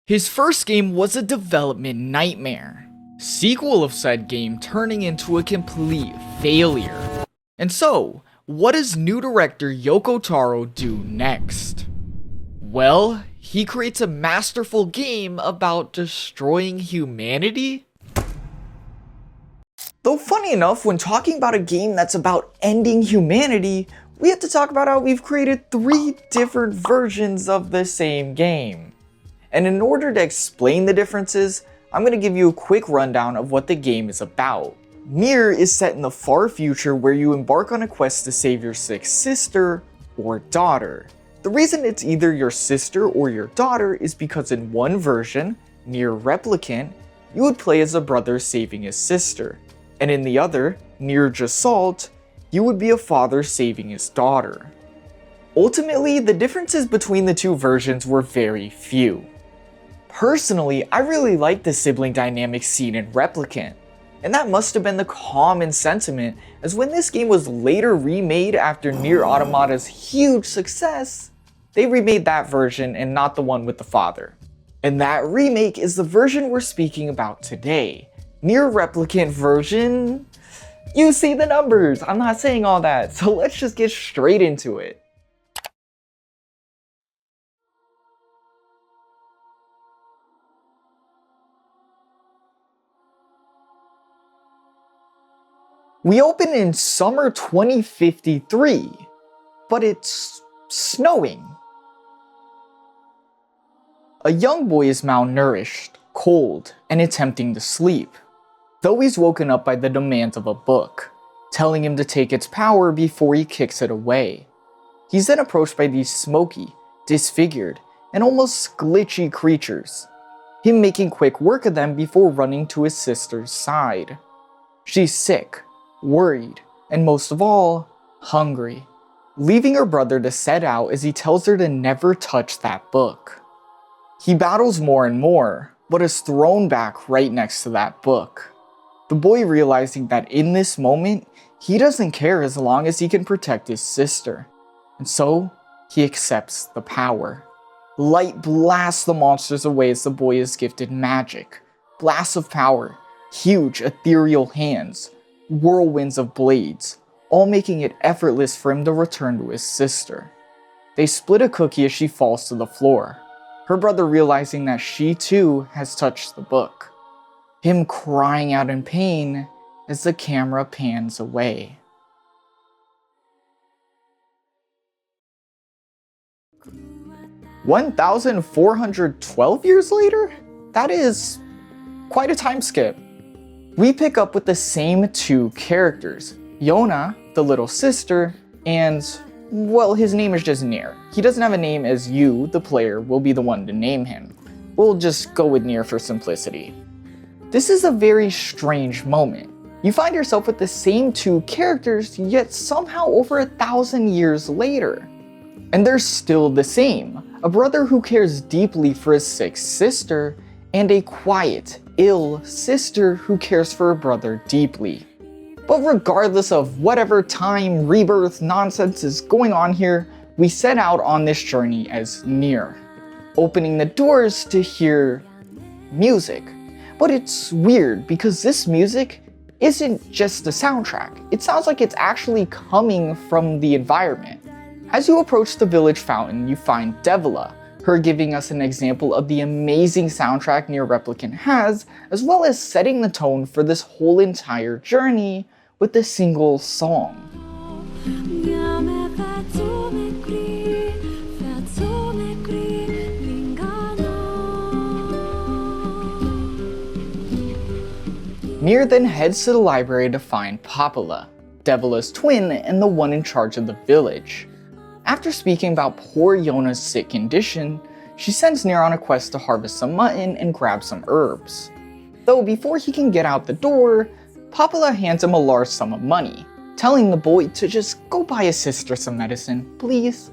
His first game was a development nightmare, sequel of said game turning into a complete failure. And so, what does new director Yoko Taro do next? Well, he creates a masterful game about destroying humanity? Though funny enough, when talking about a game that's about ending humanity, we have to talk about how we've created 3 different versions of the same game. And in order to explain the differences, I'm going to give you a quick rundown of what the game is about. NieR is set in the far future where you embark on a quest to save your sick sister or daughter. The reason it's either your sister or your daughter is because in one version, NieR Replicant, you would play as a brother saving his sister, and in the other, NieR Gestalt, you would be a father saving his daughter. Ultimately, the differences between the 2 versions were very few. Personally, I really like the sibling dynamic seen in Replicant, and that must have been the common sentiment, as when this game was later remade after NieR Automata's huge success, they remade that version and not the one with the father. And that remake is the version we're speaking about today. NieR Replicant version... You see the numbers! I'm not saying all that, so let's just get straight into it. We open in summer 2053, but it's snowing. A young boy is malnourished, cold, and attempting to sleep, though he's woken up by the demands of a book, telling him to take its power before he kicks it away. He's then approached by these smoky, disfigured, and almost glitchy creatures, him making quick work of them before running to his sister's side. She's sick, worried, and most of all, hungry, leaving her brother to set out as he tells her to never touch that book. He battles more and more, but is thrown back right next to that book. The boy realizing that in this moment, he doesn't care as long as he can protect his sister, and so he accepts the power. Light blasts the monsters away as the boy is gifted magic, blasts of power, huge ethereal hands, whirlwinds of blades, all making it effortless for him to return to his sister. They split a cookie as she falls to the floor, her brother realizing that she too has touched the book, him crying out in pain as the camera pans away. "1,412 years later? That is quite a time skip. We pick up with the same 2 characters, Yona, the little sister, and, well, his name is just NieR. He doesn't have a name as you, the player, will be the one to name him. We'll just go with NieR for simplicity. This is a very strange moment. You find yourself with the same 2 characters, yet somehow over 1,000 years later. And they're still the same, a brother who cares deeply for his sick sister, and a quiet, ill sister who cares for her brother deeply. But regardless of whatever time, rebirth nonsense is going on here, we set out on this journey as NieR, opening the doors to hear music. But it's weird because this music isn't just a soundtrack. It sounds like it's actually coming from the environment. As you approach the village fountain, you find Devila, her giving us an example of the amazing soundtrack NieR Replicant has, as well as setting the tone for this whole entire journey with a single song. NieR then heads to the library to find Papala, Devila's twin and the one in charge of the village. After speaking about poor Yona's sick condition, she sends NieR on a quest to harvest some mutton and grab some herbs. Though before he can get out the door, Papala hands him a large sum of money, telling the boy to just go buy his sister some medicine, please.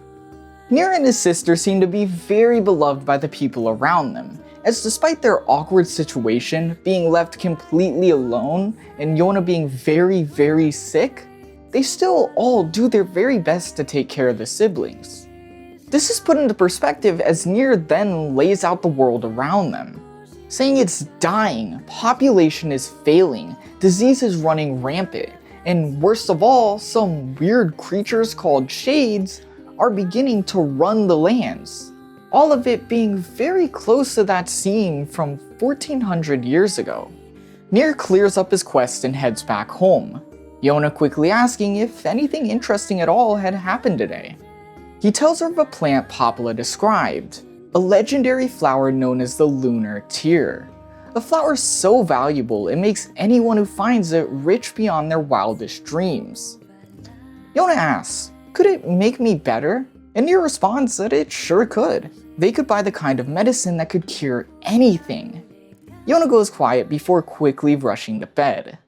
NieR and his sister seem to be very beloved by the people around them, as despite their awkward situation, being left completely alone, and Yona being very, very sick, they still all do their very best to take care of the siblings. This is put into perspective as NieR then lays out the world around them, saying it's dying, population is failing, disease is running rampant, and worst of all, some weird creatures called shades are beginning to run the lands. All of it being very close to that scene from 1400 years ago. NieR clears up his quest and heads back home, Yona quickly asking if anything interesting at all had happened today. He tells her of a plant Popula described, a legendary flower known as the lunar tear. A flower so valuable it makes anyone who finds it rich beyond their wildest dreams. Yona asks, could it make me better? And NieR responds that it sure could. They could buy the kind of medicine that could cure anything. Yona goes quiet before quickly rushing to bed.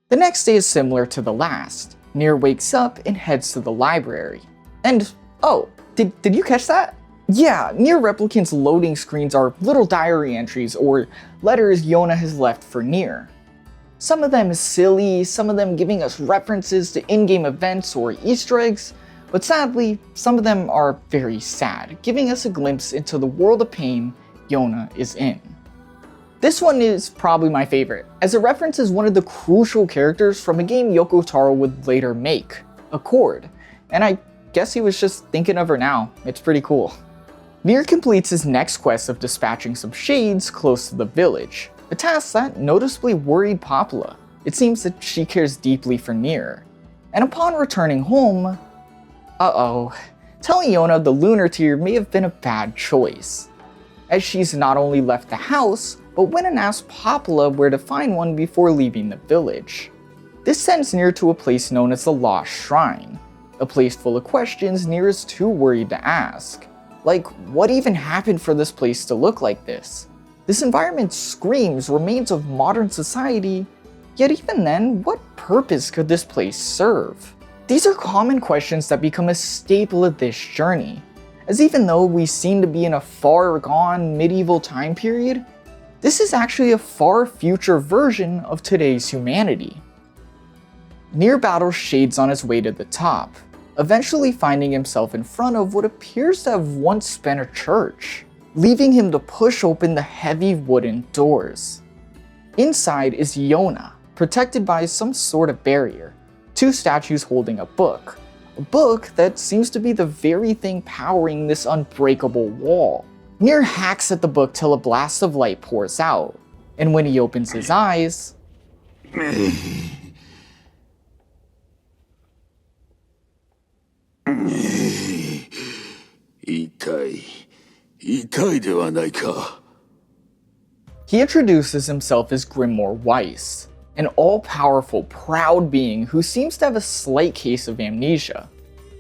The next day is similar to the last. NieR wakes up and heads to the library. And oh, did you catch that? Yeah, NieR Replicant's loading screens are little diary entries or letters Yona has left for NieR. Some of them silly, some of them giving us references to in-game events or Easter eggs, but sadly, some of them are very sad, giving us a glimpse into the world of pain Yona is in. This one is probably my favorite, as it references one of the crucial characters from a game Yoko Taro would later make, Accord, and I guess he was just thinking of her now. It's pretty cool. NieR completes his next quest of dispatching some shades close to the village, a task that noticeably worried Popula. It seems that she cares deeply for NieR. And upon returning home, telling Yona the lunar tear may have been a bad choice, as she's not only left the house, but went and asked Popula where to find one before leaving the village. This sends NieR to a place known as the Lost Shrine, a place full of questions NieR is too worried to ask. Like, what even happened for this place to look like this? This environment screams remains of modern society, yet even then, what purpose could this place serve? These are common questions that become a staple of this journey, as even though we seem to be in a far gone medieval time period, this is actually a far future version of today's humanity. NieR battles shades on his way to the top, eventually finding himself in front of what appears to have once been a church, leaving him to push open the heavy wooden doors. Inside is Yona, protected by some sort of barrier, two statues holding a book that seems to be the very thing powering this unbreakable wall. NieR hacks at the book till a blast of light pours out, and when he opens his eyes, he introduces himself as Grimoire Weiss, an all-powerful, proud being who seems to have a slight case of amnesia.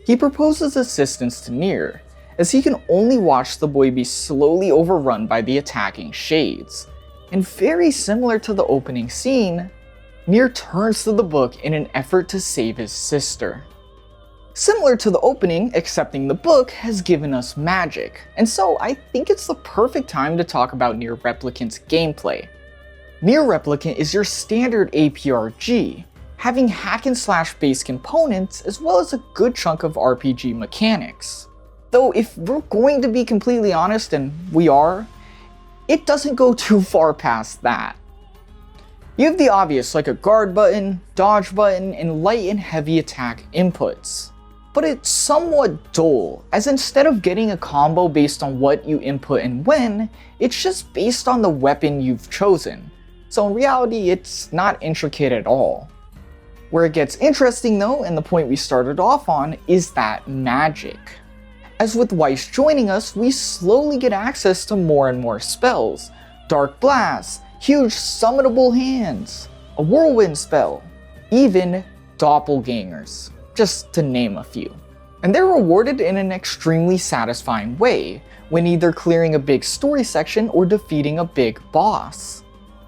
He proposes assistance to NieR, as he can only watch the boy be slowly overrun by the attacking shades. And very similar to the opening scene, NieR turns to the book in an effort to save his sister. Similar to the opening, accepting the book has given us magic, and so I think it's the perfect time to talk about NieR Replicant's gameplay. NieR Replicant is your standard APRG, having hack and slash based components as well as a good chunk of RPG mechanics. Though if we're going to be completely honest, and we are, it doesn't go too far past that. You have the obvious like a guard button, dodge button, and light and heavy attack inputs. But it's somewhat dull, as instead of getting a combo based on what you input and when, it's just based on the weapon you've chosen. So in reality, it's not intricate at all. Where it gets interesting though, and the point we started off on, is that magic. As with Weiss joining us, we slowly get access to more and more spells. Dark Blast, huge summonable hands, a whirlwind spell, even doppelgangers, just to name a few. And they're rewarded in an extremely satisfying way, when either clearing a big story section or defeating a big boss.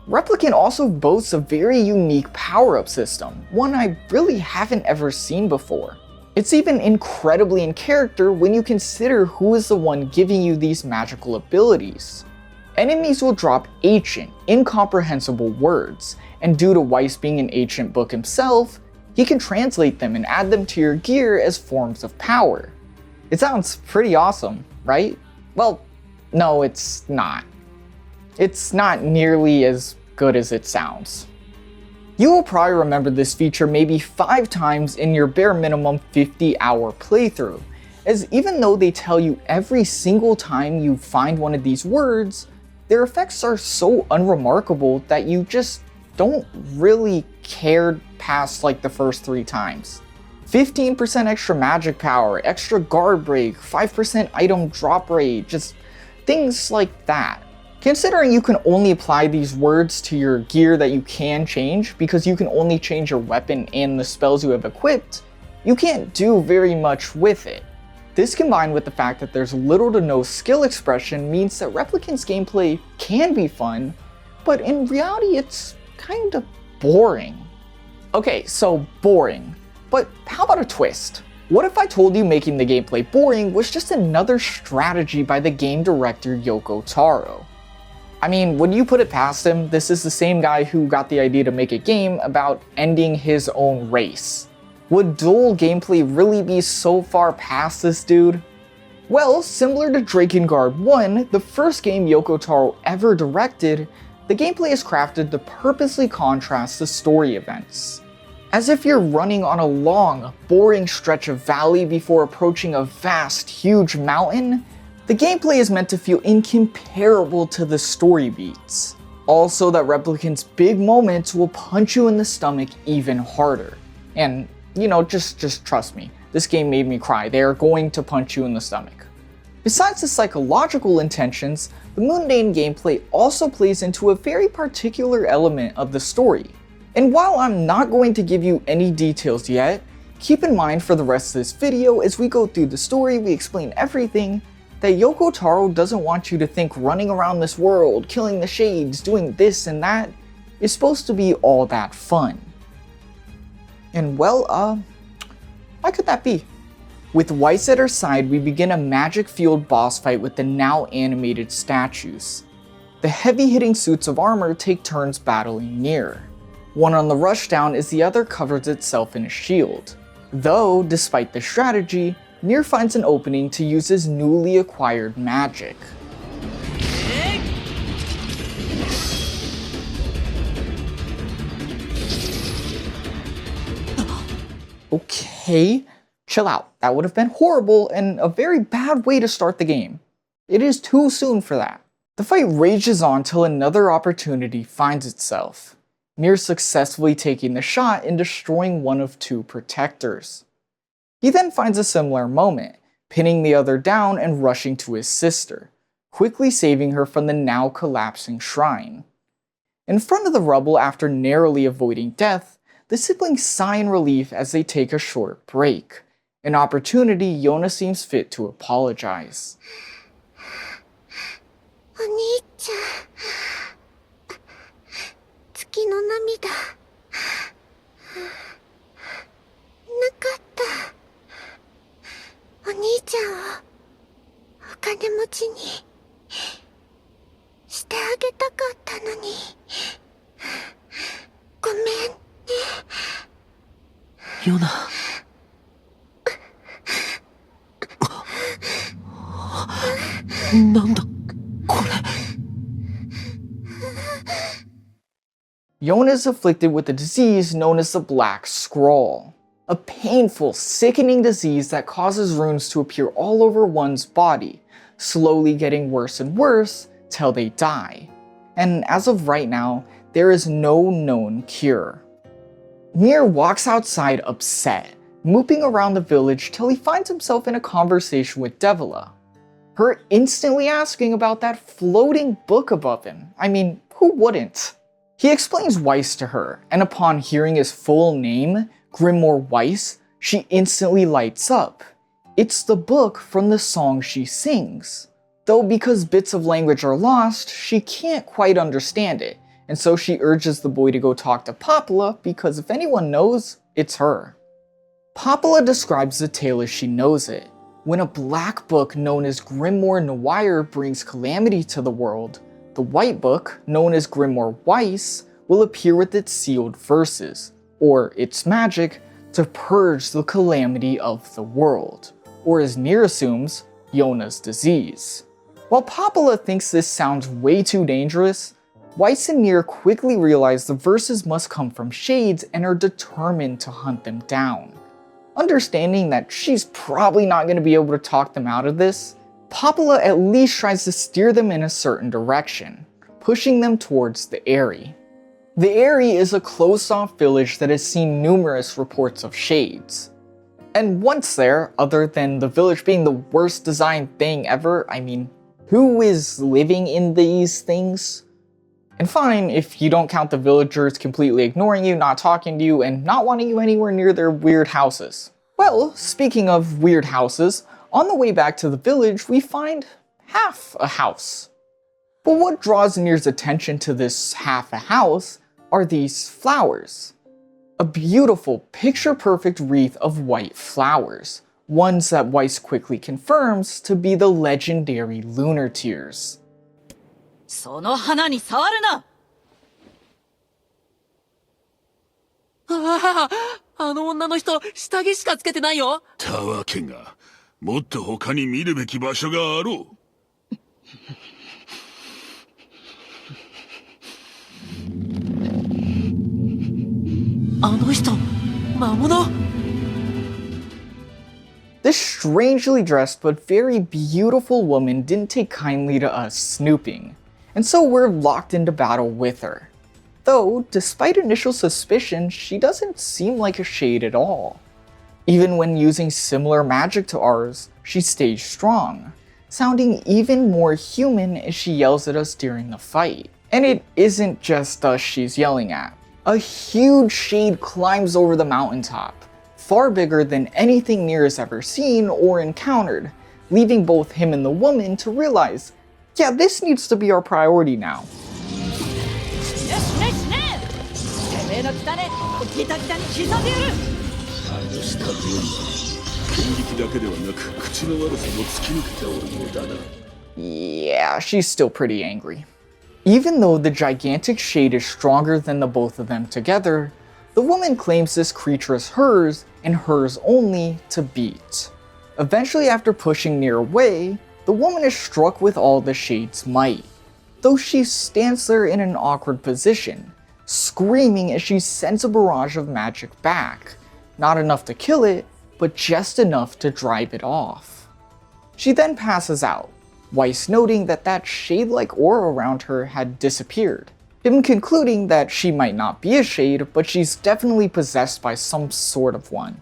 Replicant also boasts a very unique power-up system, one I really haven't ever seen before. It's even incredibly in character when you consider who is the one giving you these magical abilities. Enemies will drop ancient, incomprehensible words, and due to Weiss being an ancient book himself, he can translate them and add them to your gear as forms of power. It sounds pretty awesome. right? Well, no, it's not. It's not nearly as good as it sounds. You will probably remember this feature maybe 5 times in your bare minimum 50-hour playthrough, as even though they tell you every single time you find one of these words, their effects are so unremarkable that you just don't really care past like the first 3 times. 15% extra magic power, extra guard break, 5% item drop rate, just things like that. Considering you can only apply these words to your gear that you can change, because you can only change your weapon and the spells you have equipped, you can't do very much with it. This combined with the fact that there's little to no skill expression means that Replicant's gameplay can be fun, but in reality it's kind of boring. Okay, so boring. But how about a twist? What if I told you making the gameplay boring was just another strategy by the game director Yoko Taro? I mean, would you put it past him? This is the same guy who got the idea to make a game about ending his own race. Would dual gameplay really be so far past this dude? Well, similar to Drakengard 1, the first game Yoko Taro ever directed, the gameplay is crafted to purposely contrast the story events. As if you're running on a long, boring stretch of valley before approaching a vast, huge mountain, the gameplay is meant to feel incomparable to the story beats. Also, that Replicant's big moments will punch you in the stomach even harder. And, you know, just trust me, this game made me cry. They are going to punch you in the stomach. Besides the psychological intentions, the mundane gameplay also plays into a very particular element of the story. And while I'm not going to give you any details yet, keep in mind for the rest of this video as we go through the story, we explain everything, that Yoko Taro doesn't want you to think running around this world, killing the shades, doing this and that is supposed to be all that fun. And well, why could that be? With Weiss at her side, we begin a magic-fueled boss fight with the now animated statues. The heavy-hitting suits of armor take turns battling NieR. One on the rushdown as the other covers itself in a shield. Though, despite the strategy, NieR finds an opening to use his newly acquired magic. Okay, chill out. That would have been horrible and a very bad way to start the game. It is too soon for that. The fight rages on till another opportunity finds itself. NieR successfully taking the shot and destroying one of 2 protectors. He then finds a similar moment, pinning the other down and rushing to his sister, quickly saving her from the now collapsing shrine. In front of the rubble after narrowly avoiding death, the siblings sigh in relief as they take a short break, an opportunity Yona seems fit to apologize. お兄ちゃん、月の涙、なかった。お兄ちゃんをお金持ちにしてあげたかったのに、ごめんね。ヨナ。なんだこれ。Yona is afflicted with a disease known as the Black Scrawl, a painful, sickening disease that causes runes to appear all over one's body, slowly getting worse and worse till they die. And as of right now, there is no known cure. NieR walks outside upset, mooping around the village till he finds himself in a conversation with Devila, her instantly asking about that floating book above him. I mean, who wouldn't? He explains Weiss to her, and upon hearing his full name, Grimoire Weiss, she instantly lights up. It's the book from the song she sings. Though because bits of language are lost, she can't quite understand it, and so she urges the boy to go talk to Popula because if anyone knows, it's her. Popula describes the tale as she knows it. When a black book known as Grimoire Noir brings calamity to the world, the white book, known as Grimoire Weiss, will appear with its sealed verses, or its magic, to purge the calamity of the world, or as NieR assumes, Yona's disease. While Popula thinks this sounds way too dangerous, Weiss and NieR quickly realize the verses must come from shades and are determined to hunt them down. Understanding that she's probably not going to be able to talk them out of this, Popula at least tries to steer them in a certain direction, pushing them towards the Aerie. The Aerie is a closed-off village that has seen numerous reports of shades. And once there, other than the village being the worst designed thing ever, I mean, who is living in these things? And fine if you don't count the villagers completely ignoring you, not talking to you, and not wanting you anywhere near their weird houses. Well, speaking of weird houses, on the way back to the village, we find half a house. But what draws NieR's attention to this half a house are these flowers. A beautiful, picture-perfect wreath of white flowers, ones that Weiss quickly confirms to be the legendary lunar tears. その花に触るな。ああ、あの女の人、下着しかつけてないよ。たわけが、もっと他に見るべき場所があろう。あの人、魔物。This strangely dressed but very beautiful woman didn't take kindly to us snooping, and so we're locked into battle with her. Though, despite initial suspicion, she doesn't seem like a shade at all. Even when using similar magic to ours, she stays strong, sounding even more human as she yells at us during the fight. And it isn't just us she's yelling at. A huge shade climbs over the mountaintop, far bigger than anything NieR has ever seen or encountered, leaving both him and the woman to realize, yeah, this needs to be our priority now. Yeah, she's still pretty angry. Even though the gigantic shade is stronger than the both of them together, the woman claims this creature is hers and hers only to beat. Eventually, after pushing NieR away, the woman is struck with all the shade's might, though she stands there in an awkward position, screaming as she sends a barrage of magic back, not enough to kill it, but just enough to drive it off. She then passes out, Weiss noting that that shade-like aura around her had disappeared, him concluding that she might not be a shade, but she's definitely possessed by some sort of one.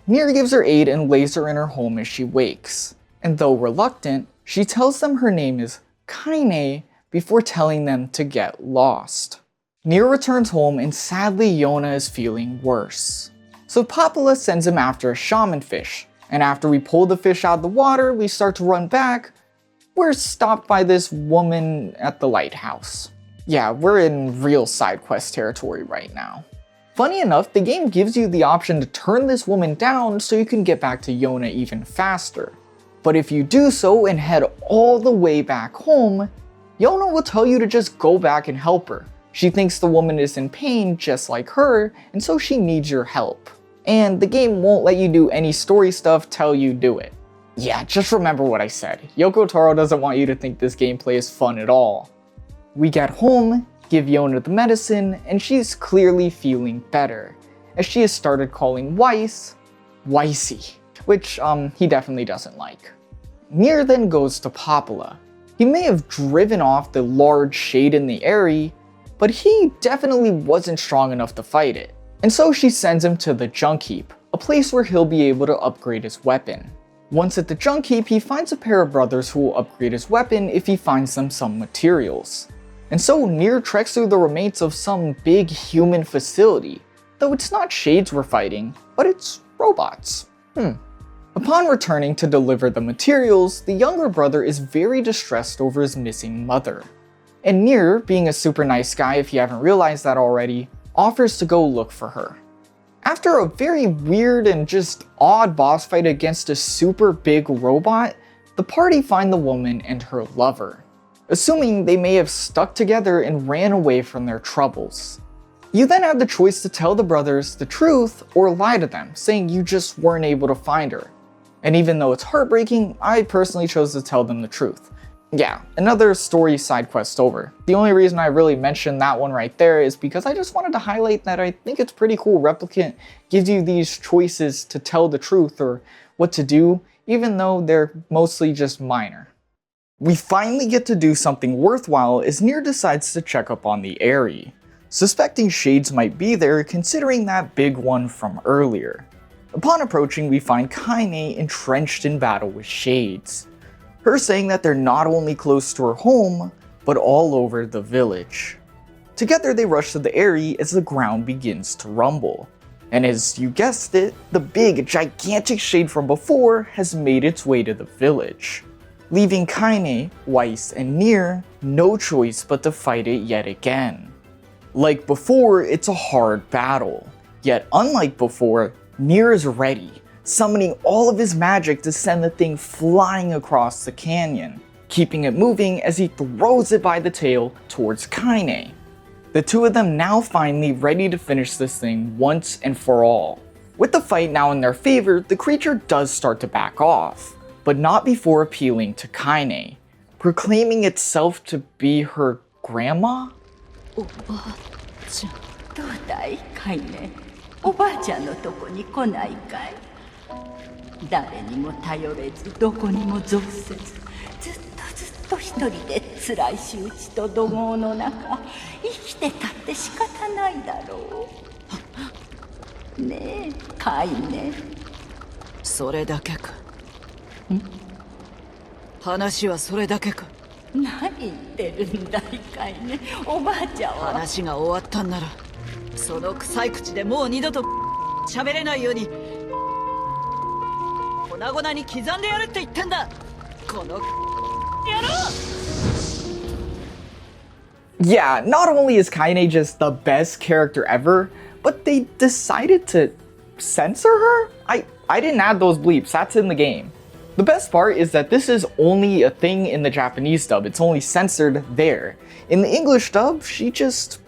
NieR gives her aid and lays her in her home as she wakes, and though reluctant, she tells them her name is Kaine before telling them to get lost. NieR returns home and sadly Yona is feeling worse. So Popula sends him after a shaman fish, and after we pull the fish out of the water, we start to run back. We're stopped by this woman at the lighthouse. Yeah, we're in real side quest territory right now. Funny enough, the game gives you the option to turn this woman down so you can get back to Yona even faster. But if you do so and head all the way back home, Yona will tell you to just go back and help her. She thinks the woman is in pain just like her, and so she needs your help. And the game won't let you do any story stuff till you do it. Yeah, just remember what I said. Yoko Taro doesn't want you to think this gameplay is fun at all. We get home, give Yona the medicine, and she's clearly feeling better, as she has started calling Weiss, Weissy, which he definitely doesn't like. NieR then goes to Popula. He may have driven off the large shade in the Aerie, but he definitely wasn't strong enough to fight it. And so she sends him to the junk heap, a place where he'll be able to upgrade his weapon. Once at the junk heap, he finds a pair of brothers who will upgrade his weapon if he finds them some materials. And so NieR treks through the remains of some big human facility, though it's not shades we're fighting, but it's robots. Upon returning to deliver the materials, the younger brother is very distressed over his missing mother. And NieR, being a super nice guy if you haven't realized that already, offers to go look for her. After a very weird and just odd boss fight against a super big robot, the party find the woman and her lover, assuming they may have stuck together and ran away from their troubles. You then have the choice to tell the brothers the truth or lie to them, saying you just weren't able to find her. And even though it's heartbreaking, I personally chose to tell them the truth. Yeah, another story side quest over. The only reason I really mentioned that one right there is because I just wanted to highlight that I think it's pretty cool Replicant gives you these choices to tell the truth or what to do, even though they're mostly just minor. We finally get to do something worthwhile as NieR decides to check up on the Aerie, suspecting shades might be there considering that big one from earlier. Upon approaching, we find Kaine entrenched in battle with shades, her saying that they're not only close to her home, but all over the village. Together they rush to the Aerie as the ground begins to rumble. And as you guessed it, the big, gigantic shade from before has made its way to the village, leaving Kaine, Weiss, and NieR no choice but to fight it yet again. Like before, it's a hard battle, yet unlike before, NieR is ready, summoning all of his magic to send the thing flying across the canyon, keeping it moving as he throws it by the tail towards Kaine. The two of them now finally ready to finish this thing once and for all. With the fight now in their favor, the creature does start to back off, but not before appealing to Kaine, proclaiming itself to be her grandma? おばあちゃん。どうだい、カイネ。おばあちゃんのとこに来ないかい。誰にも頼れず、どこにも属せず、ずっと一人で辛い仕打ちと怒号の中、生きてたって仕方ないだろう。ねえ、カイネ。それだけか。話はそれだけか。何言ってるんだい、カイネ。おばあちゃんは。話が終わったんなら、その臭い口でもう二度と喋れないように粉々に刻んでやるって言ってんだ。この野郎。Yeah, not only is Kaine just the best character ever, but they decided to censor her? I didn't add those bleeps, that's in the game. The best part is that this is only a thing in the Japanese dub, it's only censored there. In the English dub, she's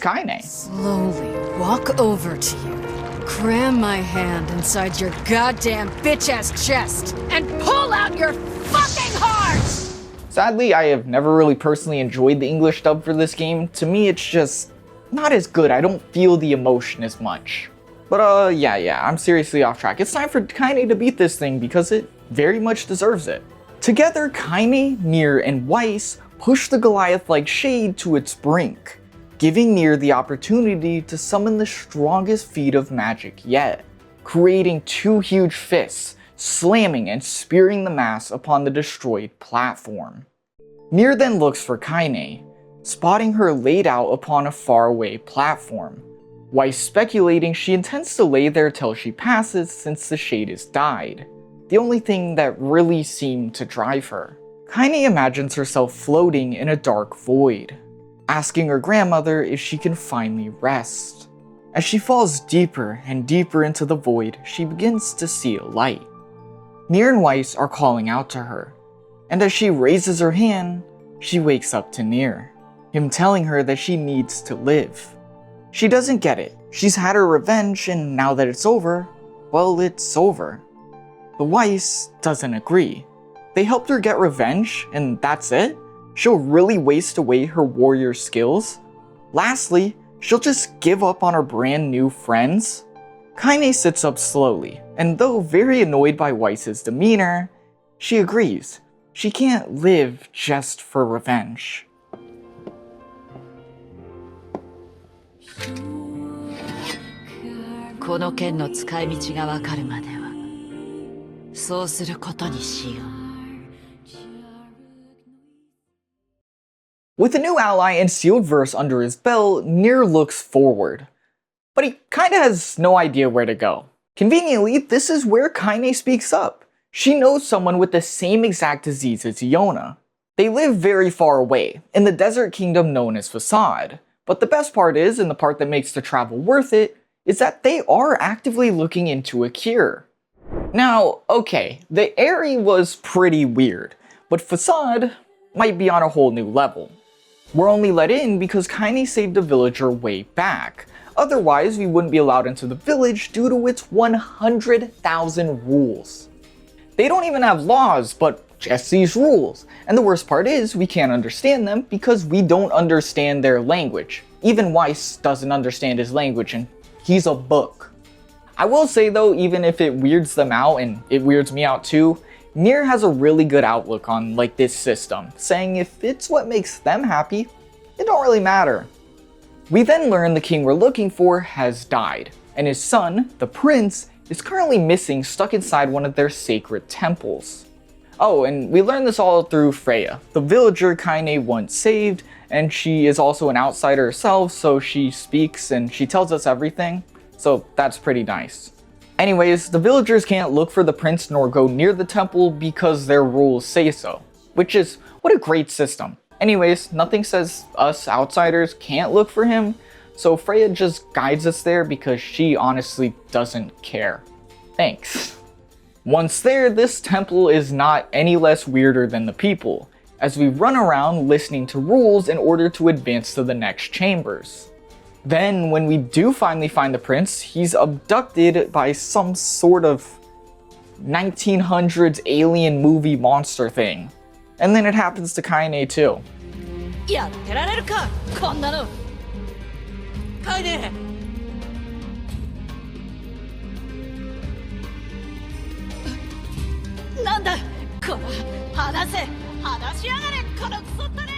Kaine. Slowly walk over to you, cram my hand inside your goddamn bitch-ass chest, and pull out your fucking heart! Sadly, I have never really personally enjoyed the English dub for this game. To me, it's just not as good. I don't feel the emotion as much. But yeah, I'm seriously off track. It's time for Kaine to beat this thing because it very much deserves it. Together, Kaine, NieR, and Weiss push the Goliath-like shade to its brink, giving NieR the opportunity to summon the strongest feat of magic yet, creating two huge fists, slamming and spearing the mass upon the destroyed platform. NieR then looks for Kaine, spotting her laid out upon a faraway platform, Weiss speculating she intends to lay there till she passes since the shade has died, the only thing that really seemed to drive her. Kaine imagines herself floating in a dark void, asking her grandmother if she can finally rest. As she falls deeper and deeper into the void, she begins to see a light. NieR and Weiss are calling out to her, and as she raises her hand, she wakes up to NieR, him telling her that she needs to live. She doesn't get it. She's had her revenge, and now that it's over, well, it's over. But Weiss doesn't agree. They helped her get revenge, and that's it? She'll really waste away her warrior skills? Lastly, she'll just give up on her brand new friends? Kaine sits up slowly, and though very annoyed by Weiss's demeanor, she agrees. She can't live just for revenge. この剣の使い道がわかるまではそうすることにしよう。 With a new ally and sealed verse under his belt, NieR looks forward. But he kinda has no idea where to go. Conveniently, this is where Kaine speaks up. She knows someone with the same exact disease as Yona. They live very far away, in the desert kingdom known as Facade. But the best part is, and the part that makes the travel worth it, is that they are actively looking into a cure. Now, okay, the Aerie was pretty weird, but Facade might be on a whole new level. We're only let in because Kaine saved a villager way back. Otherwise, we wouldn't be allowed into the village due to its 100,000 rules. They don't even have laws, but just these rules. And the worst part is, we can't understand them because we don't understand their language. Even Weiss doesn't understand his language, and he's a book. I will say though, even if it weirds them out, and it weirds me out too, NieR has a really good outlook on like this system, saying if it's what makes them happy, it don't really matter. We then learn the king we're looking for has died, and his son, the prince, is currently missing, stuck inside one of their sacred temples. Oh, and we learn this all through Freya, the villager Kaine once saved, and she is also an outsider herself, so she speaks and she tells us everything, so that's pretty nice. Anyways, the villagers can't look for the prince nor go near the temple because their rules say so, which is, what a great system. Anyways, nothing says us outsiders can't look for him, so Freya just guides us there because she honestly doesn't care. Thanks. Once there, this temple is not any less weirder than the people, as we run around listening to rules in order to advance to the next chambers. Then, when we do finally find the prince, he's abducted by some sort of 1900s alien movie monster thing. And then it happens to Kaine too. やってられるかこんなの。カイネ。なんだこの話せ話しやがれこのクソったれ。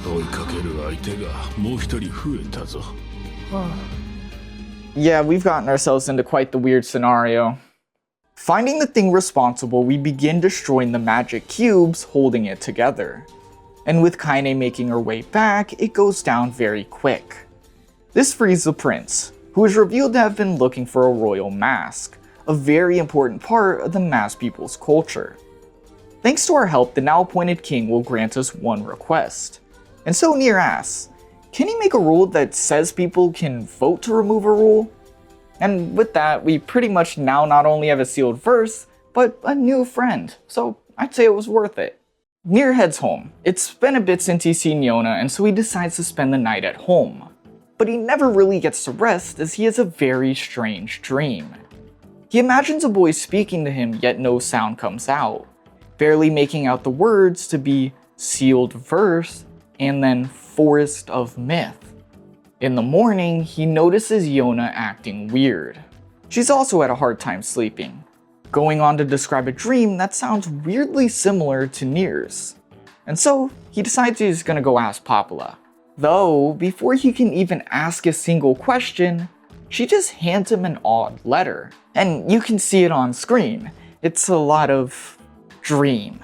追いかける相手がもう一人増えたぞ。Yeah, we've gotten ourselves into quite the weird scenario. Finding the thing responsible, we begin destroying the magic cubes holding it together. And with Kaine making her way back, it goes down very quick. This frees the prince, who is revealed to have been looking for a royal mask, a very important part of the masked people's culture. Thanks to our help, the now appointed king will grant us one request. And so NieR asks, can he make a rule that says people can vote to remove a rule? And with that, we pretty much now not only have a sealed verse, but a new friend, so I'd say it was worth it. NieR heads home. It's been a bit since he's seen Yona, and so he decides to spend the night at home. But he never really gets to rest as he has a very strange dream. He imagines a boy speaking to him, yet no sound comes out, barely making out the words to be sealed verse and then forest of myth. In the morning, he notices Yona acting weird. She's also had a hard time sleeping, going on to describe a dream that sounds weirdly similar to NieR's. And so, he decides he's gonna go ask Popula. Though, before he can even ask a single question, she just hands him an odd letter. And you can see it on screen. It's a lot of dream.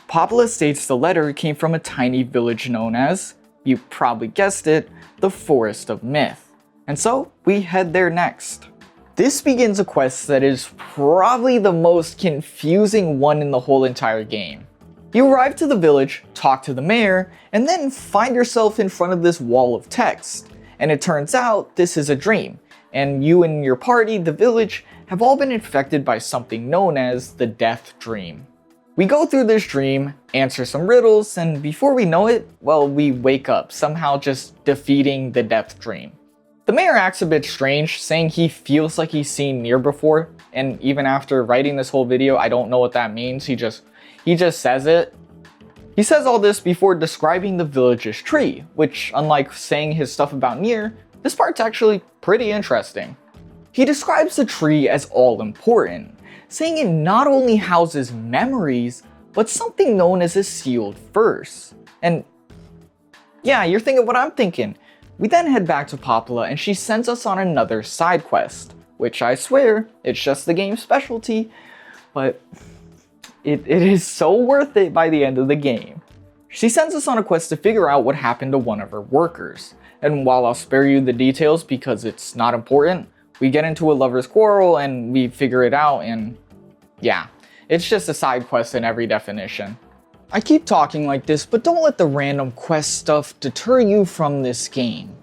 Popula states the letter came from a tiny village known as, you probably guessed it, the Forest of Myth. And so, we head there next. This begins a quest that is probably the most confusing one in the whole entire game. You arrive to the village, talk to the mayor, and then find yourself in front of this wall of text. And it turns out this is a dream, and you and your party, the village, have all been infected by something known as the Death Dream. We go through this dream, answer some riddles, and before we know it, well, we wake up, somehow just defeating the Death Dream. The mayor acts a bit strange, saying he feels like he's seen NieR before, and even after writing this whole video, I don't know what that means, he just says it. He says all this before describing the village's tree, which, unlike saying his stuff about NieR, this part's actually pretty interesting. He describes the tree as all important, saying it not only houses memories, but something known as a sealed verse. And yeah, you're thinking what I'm thinking. We then head back to Popula and she sends us on another side quest, which I swear, it's just the game's specialty, but it is so worth it by the end of the game. She sends us on a quest to figure out what happened to one of her workers. And while I'll spare you the details because it's not important, we get into a lover's quarrel and we figure it out, and yeah, it's just a side quest in every definition. I keep talking like this, but don't let the random quest stuff deter you from this game.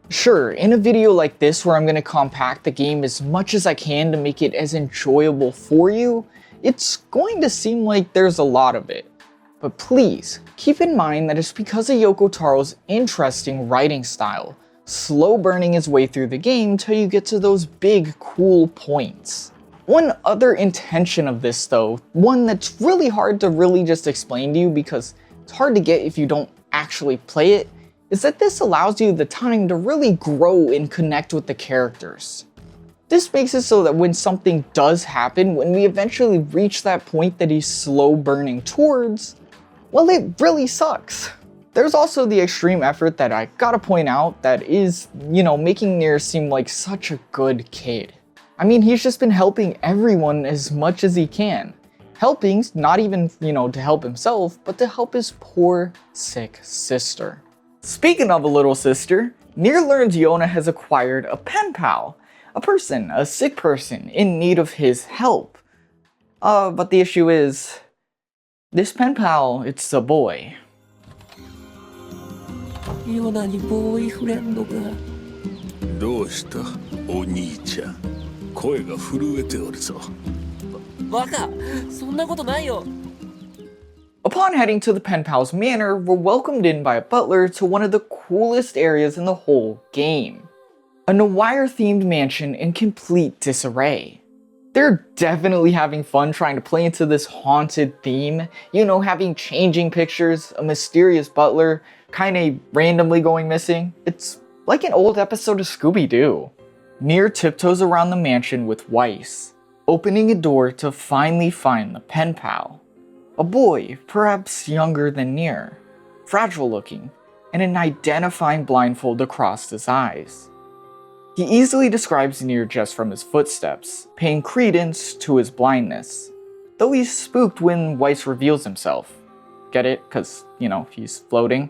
Sure, in a video like this where I'm going to compact the game as much as I can to make it as enjoyable for you, it's going to seem like there's a lot of it. But please, keep in mind that it's because of Yoko Taro's interesting writing style, slow burning his way through the game till you get to those big, cool points. One other intention of this though, one that's really hard to really just explain to you because it's hard to get if you don't actually play it, is that this allows you the time to really grow and connect with the characters. This makes it so that when something does happen, when we eventually reach that point that he's slow burning towards, well, it really sucks. There's also the extreme effort that I gotta point out that is, making NieR seem like such a good kid. I mean, he's just been helping everyone as much as he can. Helping, not even, to help himself, but to help his poor, sick sister. Speaking of a little sister, NieR learns Yona has acquired a pen pal. A sick person, in need of his help. But the issue is, this pen pal, it's a boy. ヨナにボーイフレンドが。どうしたお兄ちゃん、声が震えておるぞ。バカ、そんなことないよ。Upon heading to the pen pal's manor, we're welcomed in by a butler to one of the coolest areas in the whole game. A NieR-themed mansion in complete disarray. They're definitely having fun trying to play into this haunted theme, having changing pictures, a mysterious butler, Kaine randomly going missing. It's like an old episode of Scooby-Doo. NieR tiptoes around the mansion with Weiss, opening a door to finally find the pen pal. A boy, perhaps younger than NieR, fragile looking, and an identifying blindfold across his eyes. He easily describes NieR just from his footsteps, paying credence to his blindness. Though he's spooked when Weiss reveals himself. Get it? Cause, he's floating.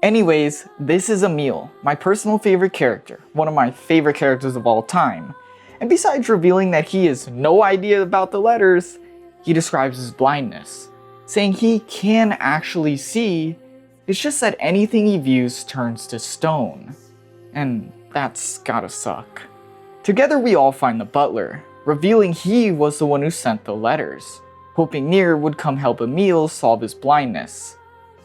Anyways, this is Emil, my personal favorite character, one of my favorite characters of all time. And besides revealing that he has no idea about the letters, he describes his blindness, saying he can actually see, it's just that anything he views turns to stone. And that's gotta suck. Together we all find the butler, revealing he was the one who sent the letters, hoping NieR would come help Emil solve his blindness.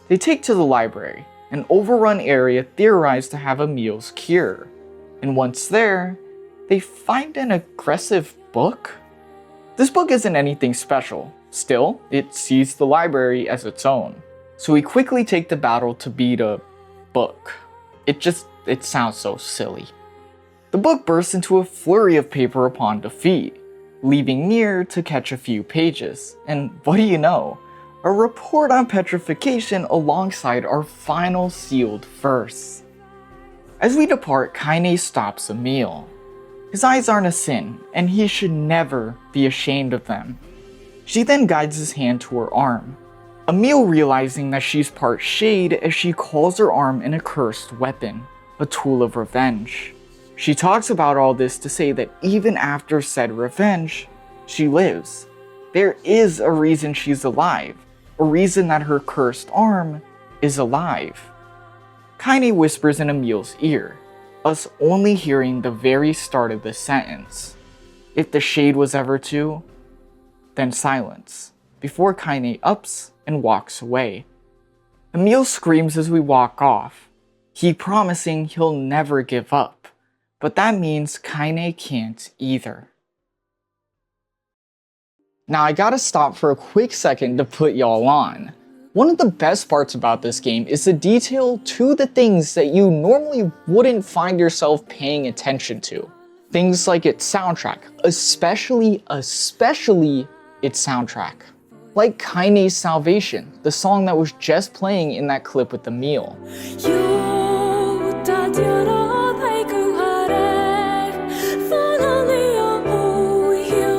They take to the library, an overrun area theorized to have Emil's cure. And once there, they find an aggressive book? This book isn't anything special. Still, it sees the library as its own. So we quickly take the battle to beat a book. It sounds so silly. The book bursts into a flurry of paper upon defeat, leaving NieR to catch a few pages. And what do you know? A report on petrification alongside our final sealed verse. As we depart, Kaine stops Emil. His eyes aren't a sin, and he should never be ashamed of them. She then guides his hand to her arm, Emil realizing that she's part shade as she calls her arm an accursed weapon, a tool of revenge. She talks about all this to say that even after said revenge, she lives. There is a reason she's alive, a reason that her cursed arm is alive. Kaine whispers in Emil's ear, us only hearing the very start of the sentence. If the shade was ever to, then silence, before Kaine ups and walks away. Emil screams as we walk off, he promising he'll never give up, but that means Kaine can't either. Now I gotta stop for a quick second to put y'all on. One of the best parts about this game is the detail to the things that you normally wouldn't find yourself paying attention to. Things like its soundtrack, especially its soundtrack. Like Kaine's Salvation, the song that was just playing in that clip with Emil.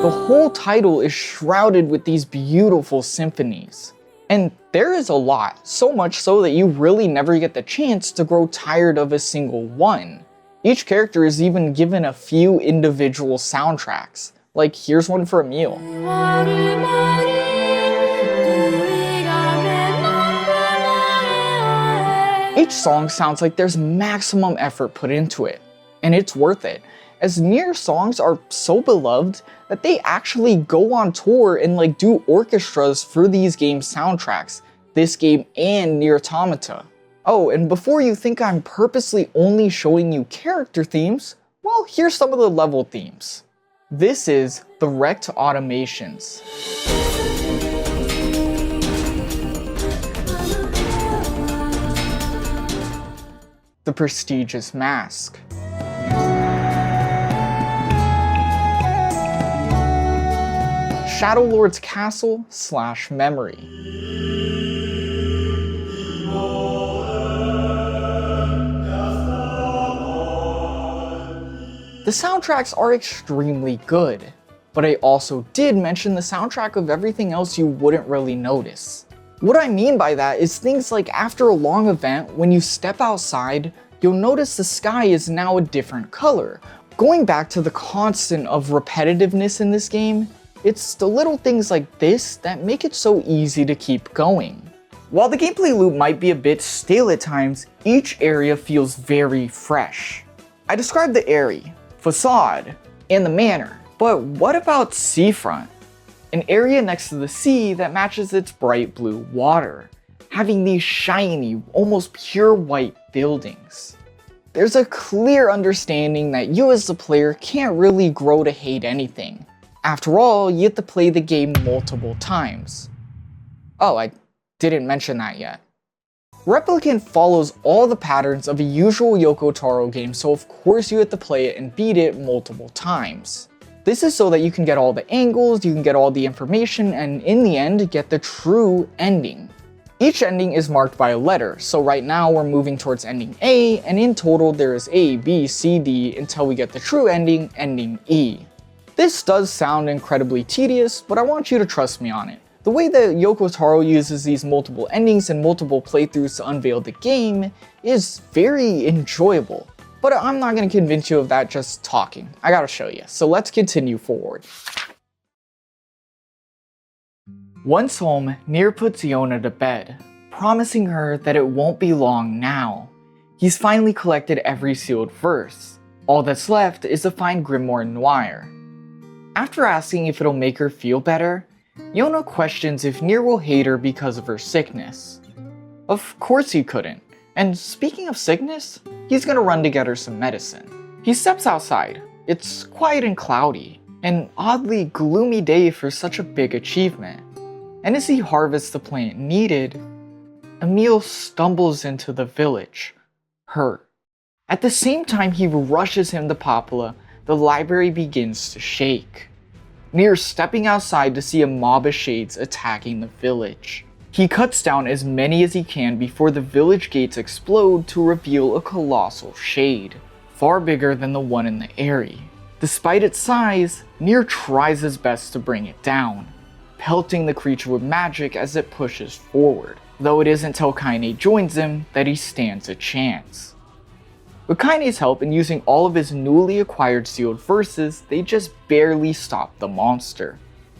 The whole title is shrouded with these beautiful symphonies. And there is a lot, so much so that you really never get the chance to grow tired of a single one. Each character is even given a few individual soundtracks. Like, here's one for Emil. Each song sounds like there's maximum effort put into it, and it's worth it, as NieR songs are so beloved that they actually go on tour and do orchestras for these game soundtracks, this game and NieR Automata. Oh, and before you think I'm purposely only showing you character themes, well, here's some of the level themes. This is the wrecked automations. The prestigious mask. Shadow Lord's castle / memory. The soundtracks are extremely good, but I also did mention the soundtrack of everything else you wouldn't really notice. What I mean by that is things like after a long event, when you step outside, you'll notice the sky is now a different color. Going back to the constant of repetitiveness in this game, it's the little things like this that make it so easy to keep going. While the gameplay loop might be a bit stale at times, each area feels very fresh. I described the Aerie, facade, and the manor, but what about seafront? An area next to the sea that matches its bright blue water, having these shiny, almost pure white buildings. There's a clear understanding that you as the player can't really grow to hate anything. After all, you have to play the game multiple times. Oh, I didn't mention that yet. Replicant follows all the patterns of a usual Yoko Taro game, so of course you have to play it and beat it multiple times. This is so that you can get all the angles, you can get all the information, and in the end, get the true ending. Each ending is marked by a letter, so right now we're moving towards ending A, and in total there is A, B, C, D, until we get the true ending, ending E. This does sound incredibly tedious, but I want you to trust me on it. The way that Yoko Taro uses these multiple endings and multiple playthroughs to unveil the game is very enjoyable. But I'm not going to convince you of that just talking. I gotta show you, so let's continue forward. Once home, NieR puts Yona to bed, promising her that it won't be long now. He's finally collected every sealed verse. All that's left is to find Grimoire Noir. After asking if it'll make her feel better, Yona questions if NieR will hate her because of her sickness. Of course he couldn't. And speaking of sickness, he's gonna run to get her some medicine. He steps outside. It's quiet and cloudy, an oddly gloomy day for such a big achievement. And as he harvests the plant needed, Emil stumbles into the village, hurt. At the same time he rushes him to Papala, the library begins to shake. NieR stepping outside to see a mob of shades attacking the village. He cuts down as many as he can before the village gates explode to reveal a colossal shade, far bigger than the one in the Aerie. Despite its size, NieR tries his best to bring it down, pelting the creature with magic as it pushes forward, though it isn't until Kaine joins him that he stands a chance. With Kaine's help and using all of his newly acquired sealed verses, they just barely stop the monster,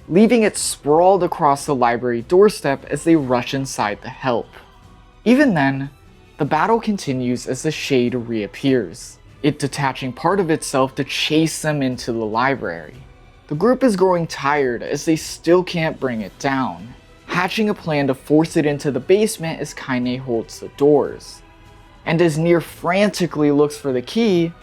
leaving it sprawled across the library doorstep as they rush inside to help. Even then, the battle continues as the shade reappears, it detaching part of itself to chase them into the library. The group is growing tired as they still can't bring it down, hatching a plan to force it into the basement as Kaine holds the doors. And as NieR frantically looks for the key,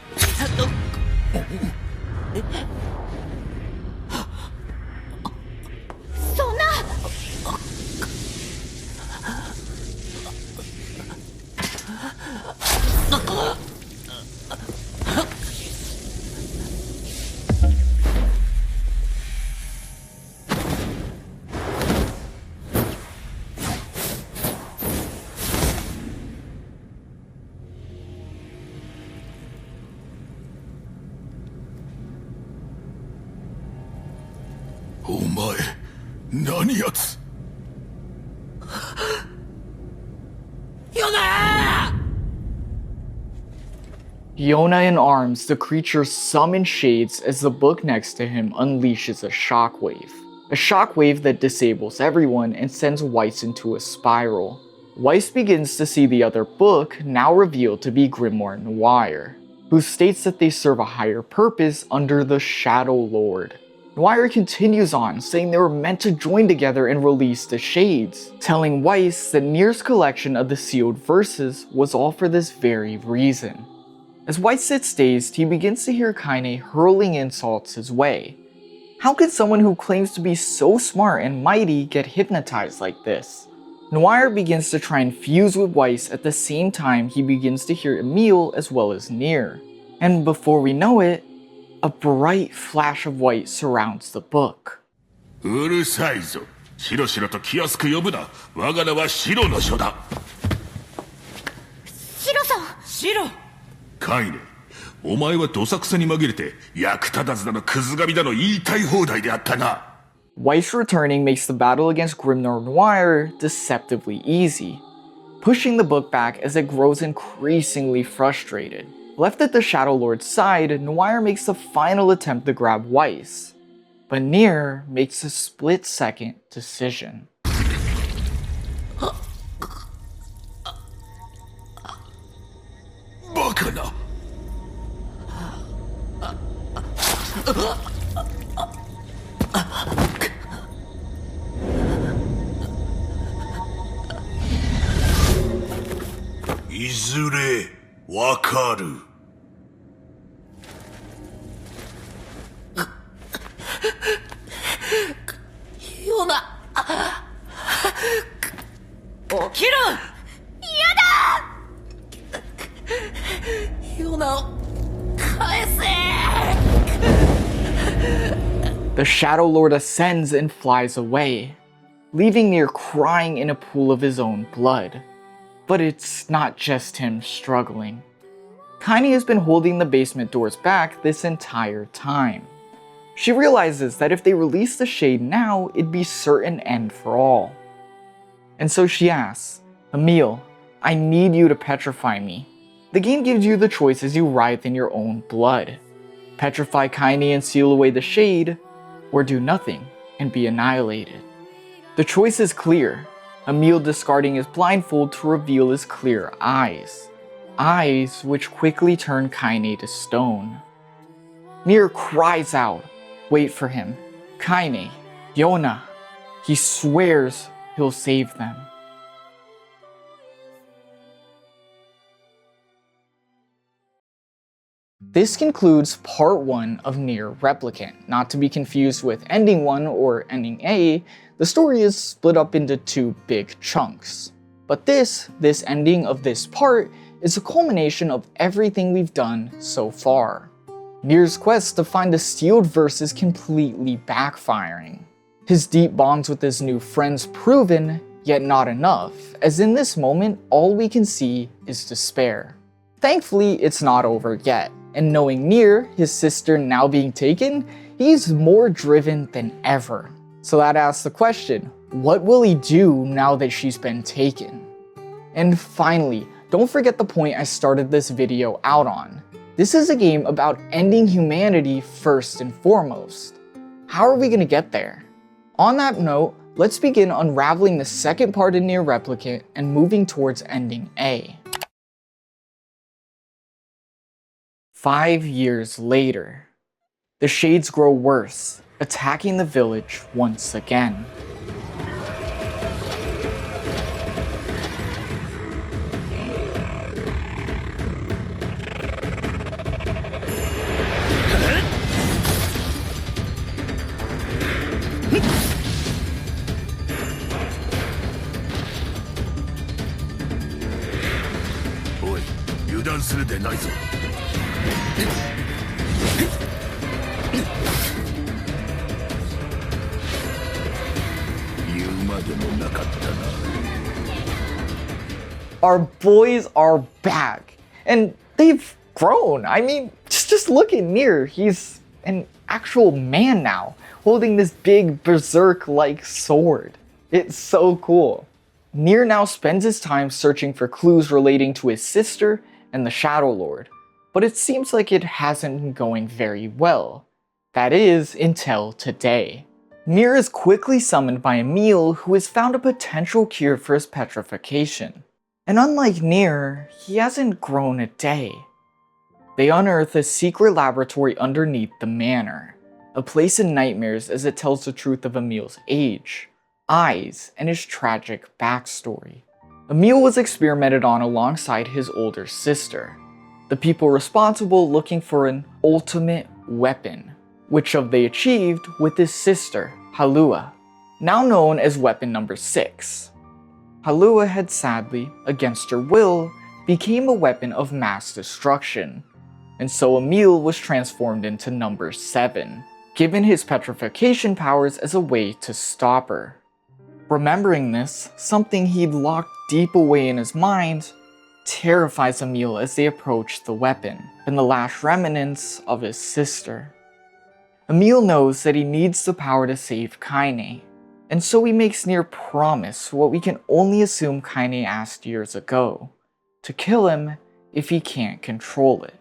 Yona in arms, the creature summons shades as the book next to him unleashes a shockwave. A shockwave that disables everyone and sends Weiss into a spiral. Weiss begins to see the other book, now revealed to be Grimoire Noir, who states that they serve a higher purpose under the Shadow Lord. Noir continues on, saying they were meant to join together and release the shades, telling Weiss that NieR's collection of the sealed verses was all for this very reason. As Weiss sits dazed, he begins to hear Kaine hurling insults his way. How could someone who claims to be so smart and mighty get hypnotized like this? NieR begins to try and fuse with Weiss at the same time he begins to hear Emil as well as NieR. And before we know it, a bright flash of white surrounds the book. うるさいぞ。しろしろと気安く呼ぶな。我が名はシロの書だ。シロさん。シロ。カイネ、お前はどさくさに紛れて役立たずだのクズ神だの言いたい放題であったな。Weiss returning makes the battle against Grimnor NieR deceptively easy, pushing the book back as it grows increasingly frustrated. Left at the Shadow Lord's side, NieR makes the final attempt to grab Weiss, but NieR makes a split-second decision. バカな。いずれわかる。ヨナ。起きろ。やだ。ヨナを返せ。The Shadow Lord ascends and flies away, leaving NieR crying in a pool of his own blood. But it's not just him struggling. Kaine has been holding the basement doors back this entire time. She realizes that if they release the shade now, it'd be certain end for all. And so she asks, Emil, I need you to petrify me. The game gives you the choice as you writhe in your own blood. Petrify Kaine and seal away the shade, or do nothing and be annihilated. The choice is clear. Emil discarding his blindfold to reveal his clear eyes. Eyes which quickly turn Kaine to stone. NieR cries out, wait for him, Kaine, Yona. He swears he'll save them. This concludes part 1 of NieR Replicant. Not to be confused with Ending 1 or Ending A, the story is split up into 2 big chunks. But this ending of this part is a culmination of everything we've done so far. NieR's quest to find the sealed verse is completely backfiring. His deep bonds with his new friends proven, yet not enough, as in this moment all we can see is despair. Thankfully, it's not over yet, and knowing NieR, his sister now being taken, he's more driven than ever. So that asks the question, what will he do now that she's been taken? And finally, don't forget the point I started this video out on. This is a game about ending humanity first and foremost. How are we gonna get there? On that note, let's begin unraveling the second part of NieR Replicant and moving towards Ending A. 5 years later, the shades grow worse, attacking the village once again. Oi, 油断するでないぞ。Our boys are back, and they've grown. I mean, just look at NieR. He's an actual man now, holding this big berserk-like sword. It's so cool. NieR now spends his time searching for clues relating to his sister and the Shadow Lord, but it seems like it hasn't been going very well. That is, until today. NieR is quickly summoned by Emil, who has found a potential cure for his petrification. And unlike NieR, he hasn't grown a day. They unearth a secret laboratory underneath the manor, a place in nightmares as it tells the truth of Emil's age, eyes, and his tragic backstory. Emil was experimented on alongside his older sister. the people responsible looking for an ultimate weapon, which they achieved with his sister, Halua, now known as weapon number 6. Halua had sadly, against her will, became a weapon of mass destruction, and so Emil was transformed into number 7, given his petrification powers as a way to stop her. Remembering this, something he'd locked deep away in his mind, terrifies Emil as they approach the weapon and the last remnants of his sister. Emil knows that he needs the power to save Kaine, and so he makes NieR promise what we can only assume Kaine asked years ago, to kill him if he can't control it.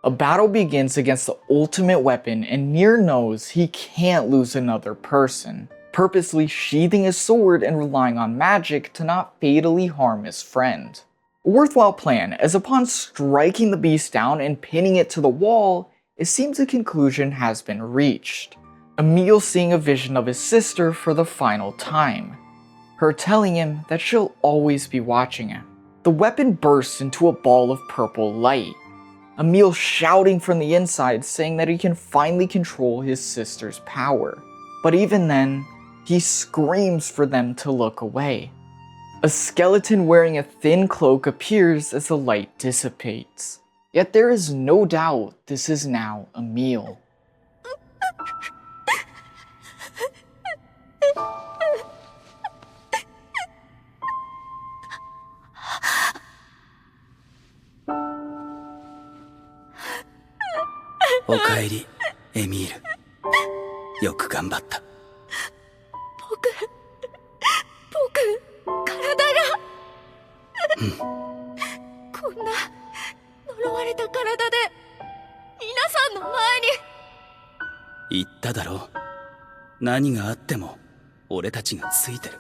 A battle begins against the ultimate weapon, and NieR knows he can't lose another person, purposely sheathing his sword and relying on magic to not fatally harm his friend. A worthwhile plan, as upon striking the beast down and pinning it to the wall, it seems a conclusion has been reached. Emil seeing a vision of his sister for the final time, her telling him that she'll always be watching him. The weapon bursts into a ball of purple light, Emil shouting from the inside saying that he can finally control his sister's power. But even then, he screams for them to look away. A skeleton wearing a thin cloak appears as the light dissipates. Yet there is no doubt this is now Emil. Okaeri, Emil. よく頑張った。体がこんな呪われた体で皆さんの前に。言っただろう。何があっても俺たちがついてる。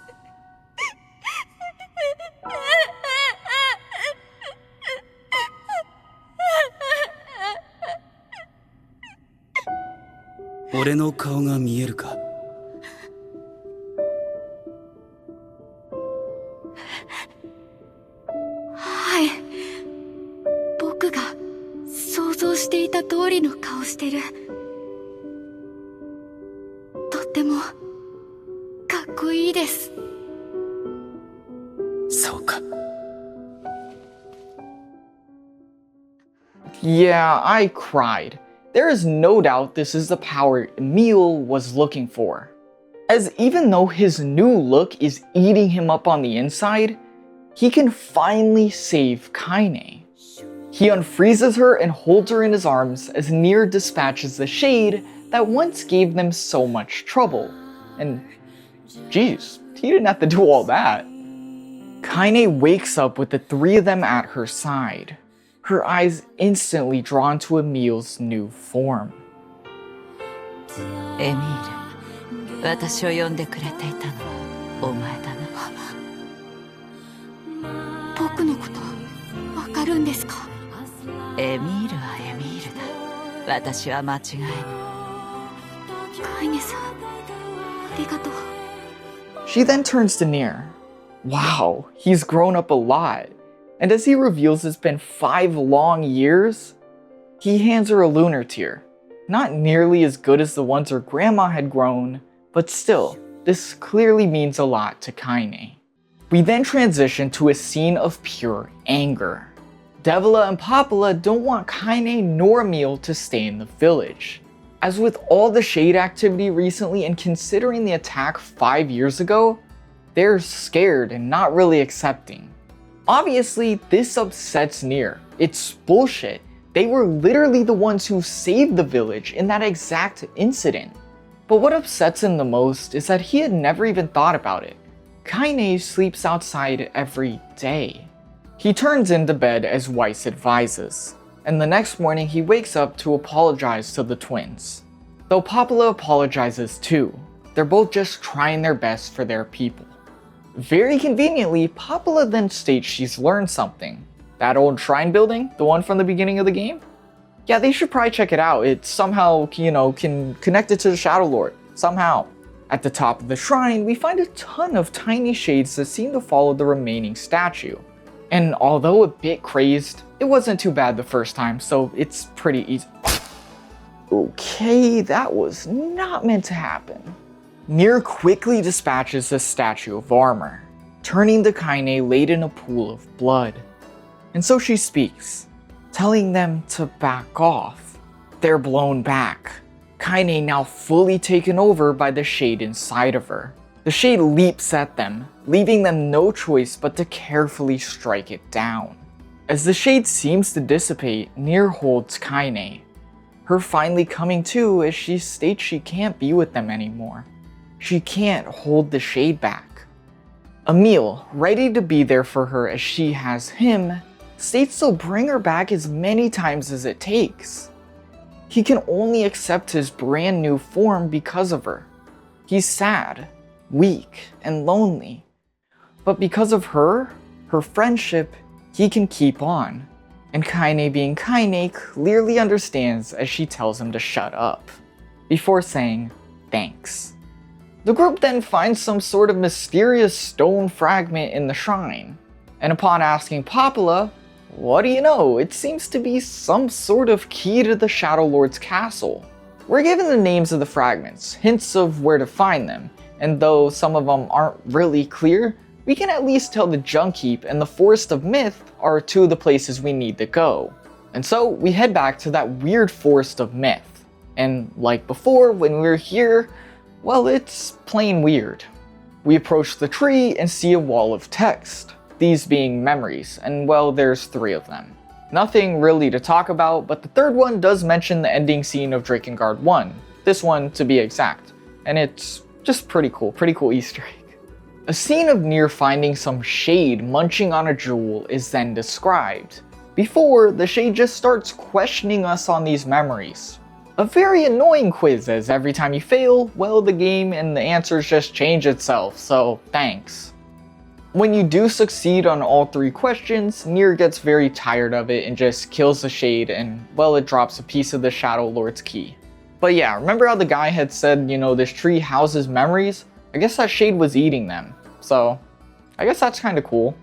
俺の顔が見えるか？はい。僕が想像していた通りの顔してる。とってもかっこいいです。そうか。Yeah, I cried. There is no doubt this is the power Emil was looking for. As even though his new look is eating him up on the inside, he can finally save Kaine. He unfreezes her and holds her in his arms as NieR dispatches the shade that once gave them so much trouble. And geez, he didn't have to do all that. Kaine wakes up with the three of them at her side, her eyes instantly drawn to Emil's new form. エミール、私を呼んでくれていたのはお前だな。僕のことわかるんですか？エミールはエミールだ。私は間違いない。カイネさん、ありがとう。 She then turns to NieR. Wow, he's grown up a lot. And as he reveals it's been 5 long years, he hands her a lunar tear. Not nearly as good as the ones her grandma had grown, but still, this clearly means a lot to Kaine. We then transition to a scene of pure anger. Devila and Popula don't want Kaine nor Emil to stay in the village. As with all the shade activity recently and considering the attack 5 years ago, they're scared and not really accepting. Obviously, this upsets NieR. It's bullshit. They were literally the ones who saved the village in that exact incident. But what upsets him the most is that he had never even thought about it. Kaine sleeps outside every day. He turns into bed as Weiss advises, and the next morning he wakes up to apologize to the twins. Though Popula apologizes too, they're both just trying their best for their people. Very conveniently, Popula then states she's learned something. That old shrine building, the one from the beginning of the game? Yeah, they should probably check it out. It somehow, can connect it to the Shadow Lord. Somehow. At the top of the shrine, we find a ton of tiny shades that seem to follow the remaining statue. And although a bit crazed, it wasn't too bad the first time, so it's pretty easy. Okay, that was not meant to happen. NieR quickly dispatches the statue of armor, turning the Kaine laid in a pool of blood. And so she speaks, telling them to back off. They're blown back, Kaine now fully taken over by the shade inside of her. The shade leaps at them, leaving them no choice but to carefully strike it down. As the shade seems to dissipate, NieR holds Kaine, her finally coming to as she states she can't be with them anymore. She can't hold the shade back. Emil, ready to be there for her as she has him, states he'll bring her back as many times as it takes. He can only accept his brand new form because of her. He's sad, weak, and lonely. But because of her friendship, he can keep on. And Kaine, being Kaine, clearly understands as she tells him to shut up, before saying thanks. The group then finds some sort of mysterious stone fragment in the shrine, and upon asking Popula, what do you know, it seems to be some sort of key to the Shadow Lord's castle. We're given the names of the fragments, hints of where to find them, and though some of them aren't really clear, we can at least tell the Junk Heap and the Forest of Myth are two of the places we need to go. And so we head back to that weird Forest of Myth. And like before, when we were here, well, it's plain weird. We approach the tree and see a wall of text, these being memories, and well, there's 3 of them. Nothing really to talk about, but the third one does mention the ending scene of Drakengard 1, this one to be exact, and it's just pretty cool Easter egg. A scene of NieR finding some shade munching on a jewel is then described, before the shade just starts questioning us on these memories. A very annoying quiz, as every time you fail, well, the game and the answers just change itself, so thanks. When you do succeed on all 3 questions, NieR gets very tired of it and just kills the shade and, well, it drops a piece of the Shadow Lord's key. But yeah, remember how the guy had said, you know, this tree houses memories? I guess that shade was eating them, so I guess that's kinda cool.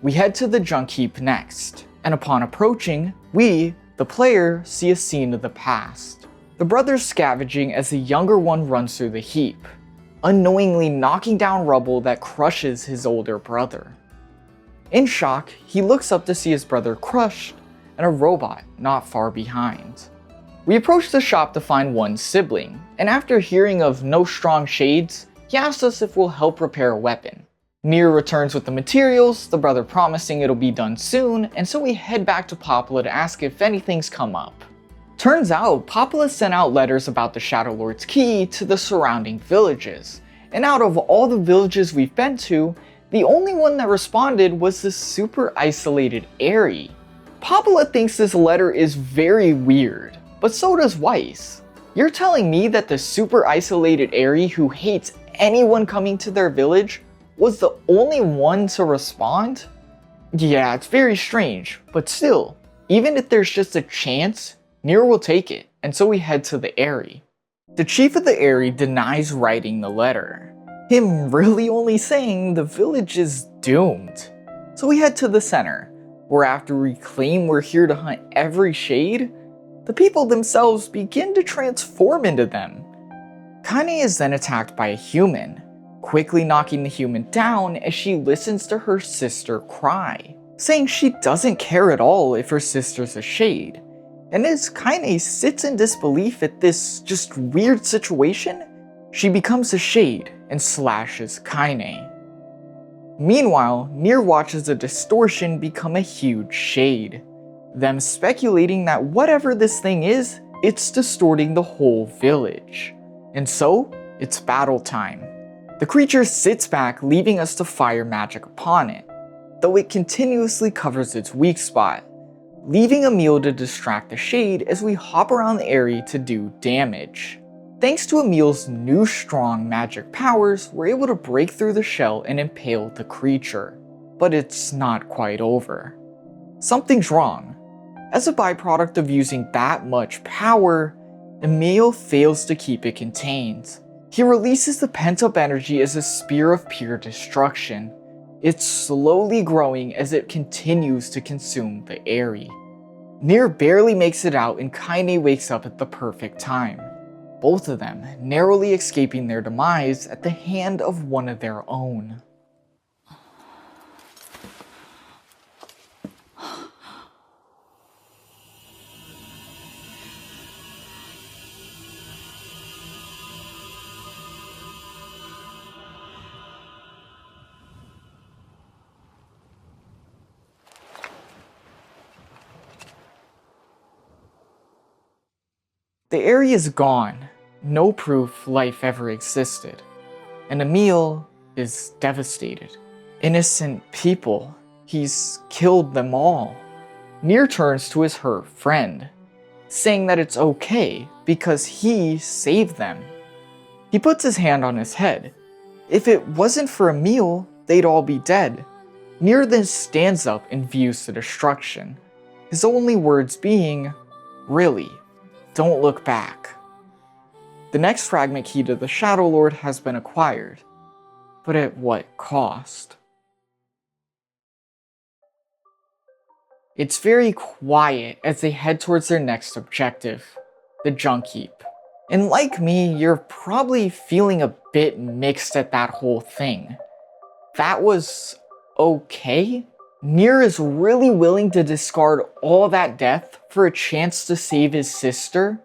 We head to the Junk Heap next, and upon approaching, we, the player, see a scene of the past. The brothers scavenging as the younger one runs through the heap, unknowingly knocking down rubble that crushes his older brother. In shock, he looks up to see his brother crushed and a robot not far behind. We approach the shop to find one sibling, and after hearing of no strong shades, he asks us if we'll help repair a weapon. NieR returns with the materials, the brother promising it'll be done soon, and so we head back to Popula to ask if anything's come up. Turns out, Popula sent out letters about the Shadow Lord's key to the surrounding villages, and out of all the villages we've been to, the only one that responded was the super isolated Aerie. Popula thinks this letter is very weird, but so does Weiss. You're telling me that the super isolated Aerie who hates anyone coming to their village was the only one to respond? Yeah, it's very strange, but still, even if there's just a chance, NieR will take it, and so we head to the Aerie. The chief of the Aerie denies writing the letter, him really only saying the village is doomed. So we head to the center, where after we claim we're here to hunt every shade, the people themselves begin to transform into them. Kaine is then attacked by a human, quickly knocking the human down as she listens to her sister cry, saying she doesn't care at all if her sister's a shade. And as Kaine sits in disbelief at this just weird situation, she becomes a shade and slashes Kaine. Meanwhile, NieR watches a distortion become a huge shade, them speculating that whatever this thing is, it's distorting the whole village. And so, it's battle time. The creature sits back, leaving us to fire magic upon it, though it continuously covers its weak spot, leaving Emil to distract the shade as we hop around the area to do damage. Thanks to Emil's new strong magic powers, we're able to break through the shell and impale the creature. But it's not quite over. Something's wrong. As a byproduct of using that much power, Emil fails to keep it contained. He releases the pent-up energy as a spear of pure destruction, It's slowly growing as it continues to consume the Aerie. NieR barely makes it out and Kaine wakes up at the perfect time. Both of them narrowly escaping their demise at the hand of one of their own. The Aerie is gone, no proof life ever existed, and Emil is devastated. Innocent people, he's killed them all. NieR turns to his hurt friend, saying that it's okay because he saved them. He puts his hand on his head. If it wasn't for Emil, they'd all be dead. NieR then stands up and views the destruction, his only words being, "Really? Don't look back." The next fragment key to the Shadow Lord has been acquired, but at what cost? It's very quiet as they head towards their next objective, the Junk Heap. And like me, you're probably feeling a bit mixed at that whole thing. That was okay? NieR is really willing to discard all that death for a chance to save his sister?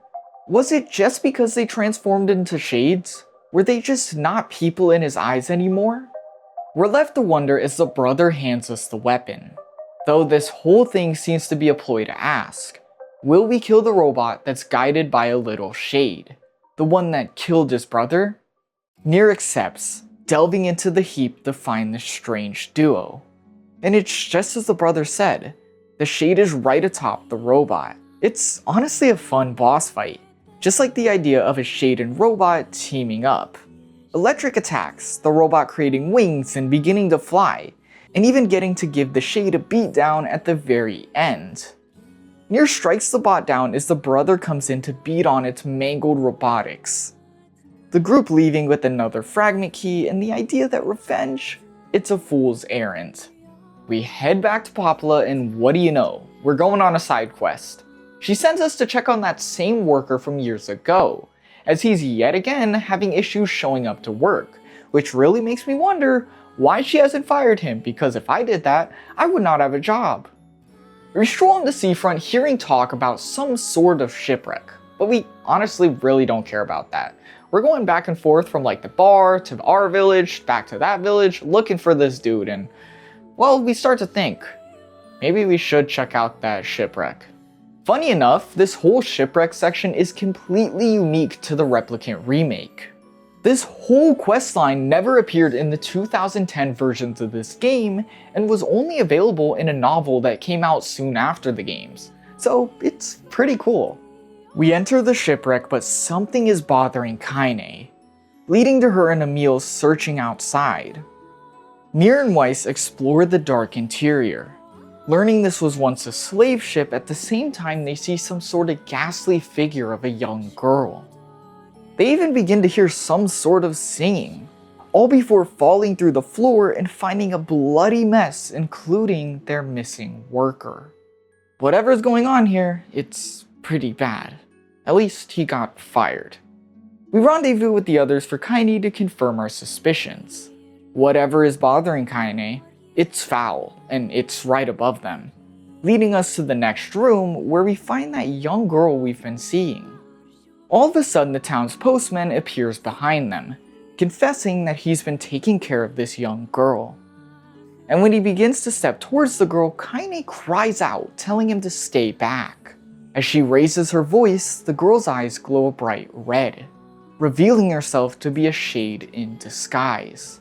Was it just because they transformed into shades? Were they just not people in his eyes anymore? We're left to wonder as the brother hands us the weapon. Though this whole thing seems to be a ploy to ask, will we kill the robot that's guided by a little shade? The one that killed his brother? NieR accepts, delving into the heap to find this strange duo. And it's just as the brother said, the shade is right atop the robot. It's honestly a fun boss fight, just like the idea of a shade and robot teaming up. Electric attacks, the robot creating wings and beginning to fly, and even getting to give the shade a beatdown at the very end. NieR strikes the bot down as the brother comes in to beat on its mangled robotics. The group leaving with another fragment key and the idea that revenge, it's a fool's errand. We head back to Popula and what do you know, we're going on a side quest. She sends us to check on that same worker from years ago, as he's yet again having issues showing up to work, which really makes me wonder why she hasn't fired him, because if I did that, I would not have a job. We stroll on the seafront hearing talk about some sort of shipwreck, but we honestly really don't care about that. We're going back and forth from like the bar to our village, back to that village, looking for this dude, and well, we start to think, maybe we should check out that shipwreck. Funny enough, this whole shipwreck section is completely unique to the Replicant remake. This whole questline never appeared in the 2010 versions of this game and was only available in a novel that came out soon after the games, so it's pretty cool. We enter the shipwreck, but something is bothering Kaine, leading to her and Emil searching outside. NieR and Weiss explore the dark interior, learning this was once a slave ship. At the same time, they see some sort of ghastly figure of a young girl. They even begin to hear some sort of singing, all before falling through the floor and finding a bloody mess, including their missing worker. Whatever's going on here, it's pretty bad. At least he got fired. We rendezvous with the others for Kaine to confirm our suspicions. Whatever is bothering Kaine, it's foul, and it's right above them, leading us to the next room where we find that young girl we've been seeing. All of a sudden, the town's postman appears behind them, confessing that he's been taking care of this young girl. And when he begins to step towards the girl, Kaine cries out, telling him to stay back. As she raises her voice, the girl's eyes glow a bright red, revealing herself to be a shade in disguise.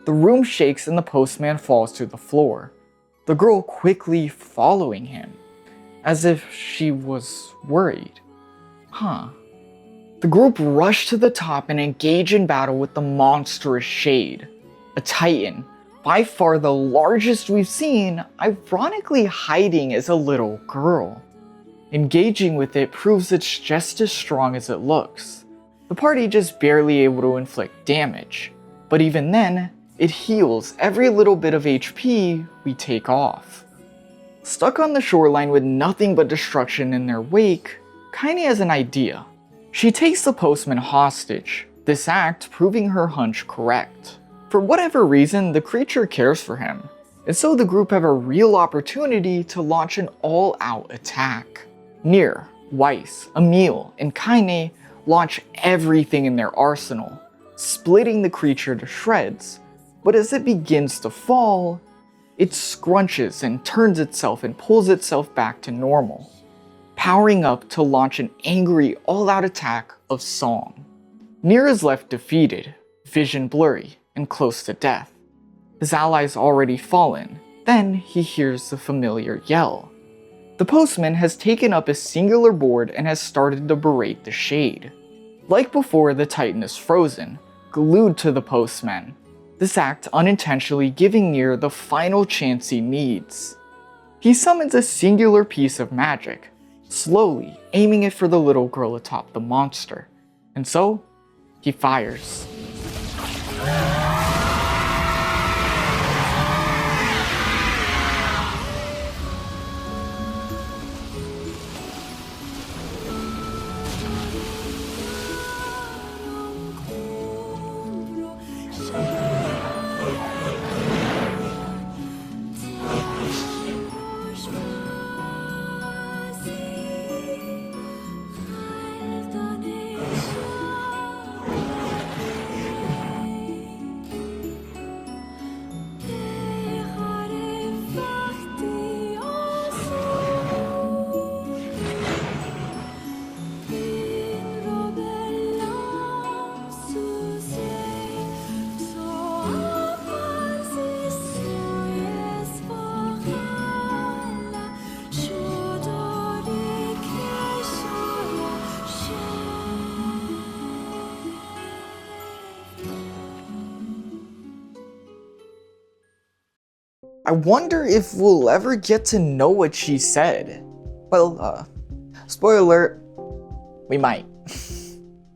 The room shakes and the postman falls to the floor, the girl quickly following him, as if she was worried. The group rush to the top and engage in battle with the monstrous shade, a titan, by far the largest we've seen, ironically hiding as a little girl. Engaging with it proves it's just as strong as it looks, the party just barely able to inflict damage, but even then, it heals every little bit of HP we take off. Stuck on the shoreline with nothing but destruction in their wake, Kaine has an idea. She takes the postman hostage, this act proving her hunch correct. For whatever reason, the creature cares for him, and so the group have a real opportunity to launch an all-out attack. NieR, Weiss, Emil, and Kaine launch everything in their arsenal, splitting the creature to shreds, but as it begins to fall, it scrunches and turns itself and pulls itself back to normal, powering up to launch an angry all-out attack of song. NieR is left defeated, vision blurry, and close to death. His allies already fallen, then he hears the familiar yell. The postman has taken up a singular board and has started to berate the shade. Like before, the Titan is frozen, glued to the postman, this act unintentionally giving NieR the final chance he needs. He summons a singular piece of magic, slowly aiming it for the little girl atop the monster, and so he fires. I wonder if we'll ever get to know what she said. Well, spoiler alert, we might.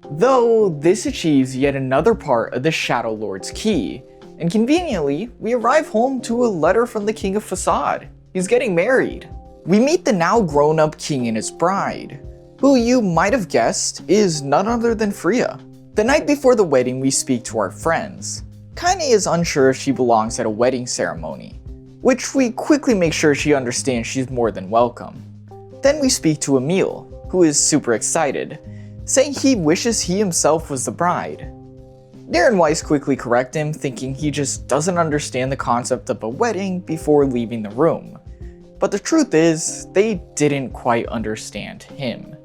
Though this achieves yet another part of the Shadow Lord's key, and conveniently, we arrive home to a letter from the King of Facade. He's getting married. We meet the now grown-up king and his bride, who you might have guessed is none other than Freya. The night before the wedding, we speak to our friends. Kaine is unsure if she belongs at a wedding ceremony, which we quickly make sure she understands she's more than welcome. Then we speak to Emil, who is super excited, saying he wishes he himself was the bride. NieR and Weiss quickly correct him, thinking he just doesn't understand the concept of a wedding before leaving the room. But the truth is, they didn't quite understand him.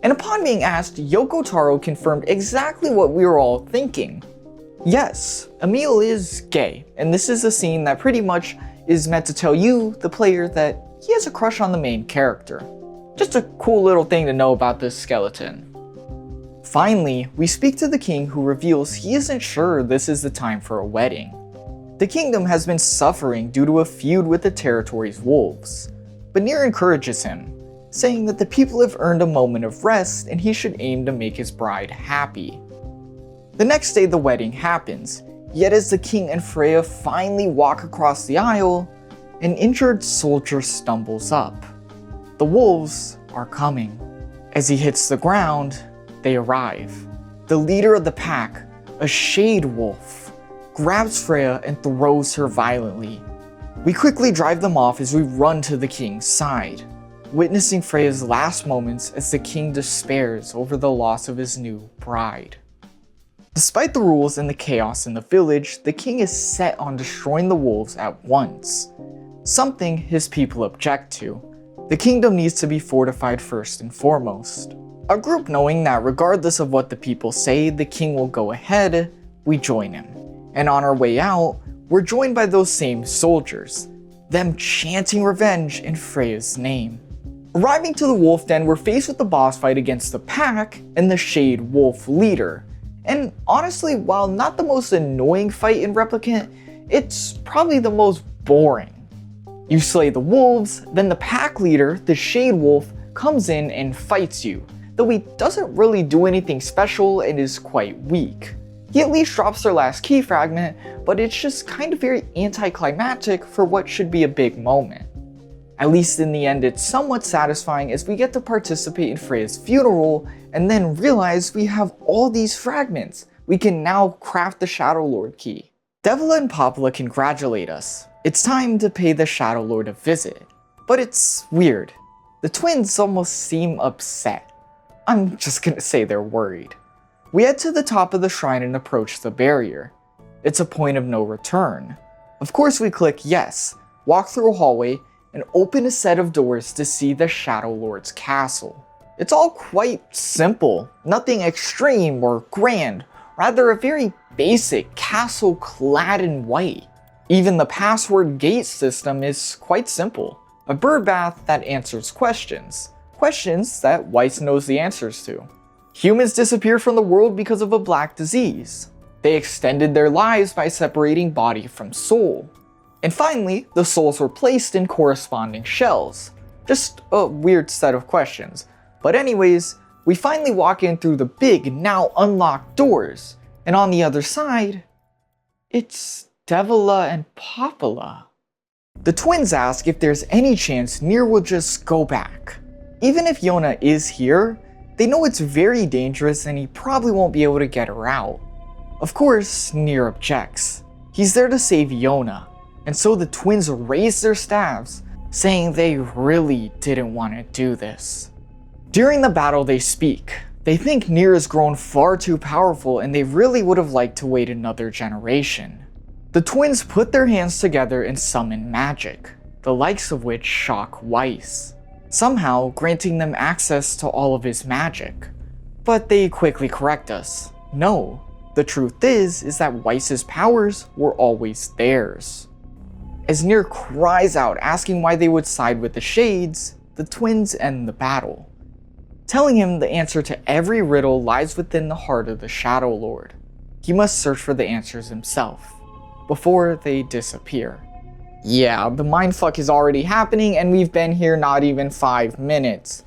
And upon being asked, Yoko Taro confirmed exactly what we were all thinking. Yes, Emil is gay, and this is a scene that pretty much is meant to tell you, the player, that he has a crush on the main character. Just a cool little thing to know about this skeleton. Finally, we speak to the king, who reveals he isn't sure this is the time for a wedding. The kingdom has been suffering due to a feud with the territory's wolves, but NieR encourages him, saying that the people have earned a moment of rest and he should aim to make his bride happy. The next day the wedding happens, yet as the king and Freya finally walk across the aisle, an injured soldier stumbles up. The wolves are coming. As he hits the ground, they arrive. The leader of the pack, a shade wolf, grabs Freya and throws her violently. We quickly drive them off as we run to the king's side, witnessing Freya's last moments as the king despairs over the loss of his new bride. Despite the rules and the chaos in the village, the king is set on destroying the wolves at once, something his people object to. The kingdom needs to be fortified first and foremost. Our group, knowing that regardless of what the people say, the king will go ahead, we join him. And on our way out, we're joined by those same soldiers, them chanting revenge in Freya's name. Arriving to the wolf den, we're faced with the boss fight against the pack and the shade wolf leader. And honestly, while not the most annoying fight in Replicant, it's probably the most boring. You slay the wolves, then the pack leader, the shade wolf, comes in and fights you, though he doesn't really do anything special and is quite weak. He at least drops their last key fragment, but it's just kind of very anticlimactic for what should be a big moment. At least in the end, it's somewhat satisfying as we get to participate in Freya's funeral and then realize we have all these fragments. We can now craft the Shadow Lord key. Devila and Popala congratulate us. It's time to pay the Shadow Lord a visit. But it's weird. The twins almost seem upset. I'm just gonna say they're worried. We head to the top of the shrine and approach the barrier. It's a point of no return. Of course we click yes, walk through a hallway, and open a set of doors to see the Shadow Lord's castle. It's all quite simple, nothing extreme or grand, rather a very basic castle clad in white. Even the password gate system is quite simple. A bird bath that answers questions. Questions that Weiss knows the answers to. Humans disappeared from the world because of a black disease. They extended their lives by separating body from soul. And finally, the souls were placed in corresponding shells. Just a weird set of questions. But anyways, we finally walk in through the big, now unlocked doors. And on the other side, it's Devila and Popala. The twins ask if there's any chance NieR will just go back. Even if Yona is here, they know it's very dangerous and he probably won't be able to get her out. Of course, NieR objects. He's there to save Yona, and so the twins raise their staves, saying they really didn't want to do this. During the battle they speak. They think NieR has grown far too powerful and they really would have liked to wait another generation. The twins put their hands together and summon magic, the likes of which shock Weiss, somehow granting them access to all of his magic. But they quickly correct us. No, the truth is that Weiss's powers were always theirs. As NieR cries out asking why they would side with the Shades, the twins end the battle, telling him the answer to every riddle lies within the heart of the Shadow Lord. He must search for the answers himself, before they disappear. Yeah, the mindfuck is already happening and we've been here not even 5 minutes.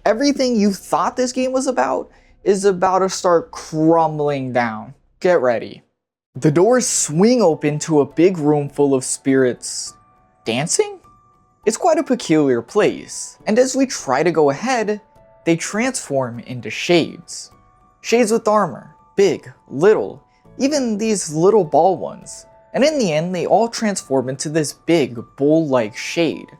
Everything you thought this game was about is about to start crumbling down. Get ready. The doors swing open to a big room full of spirits dancing? It's quite a peculiar place, and as we try to go ahead, they transform into shades. Shades with armor, big, little, even these little ball ones. And in the end, they all transform into this big, bull-like shade.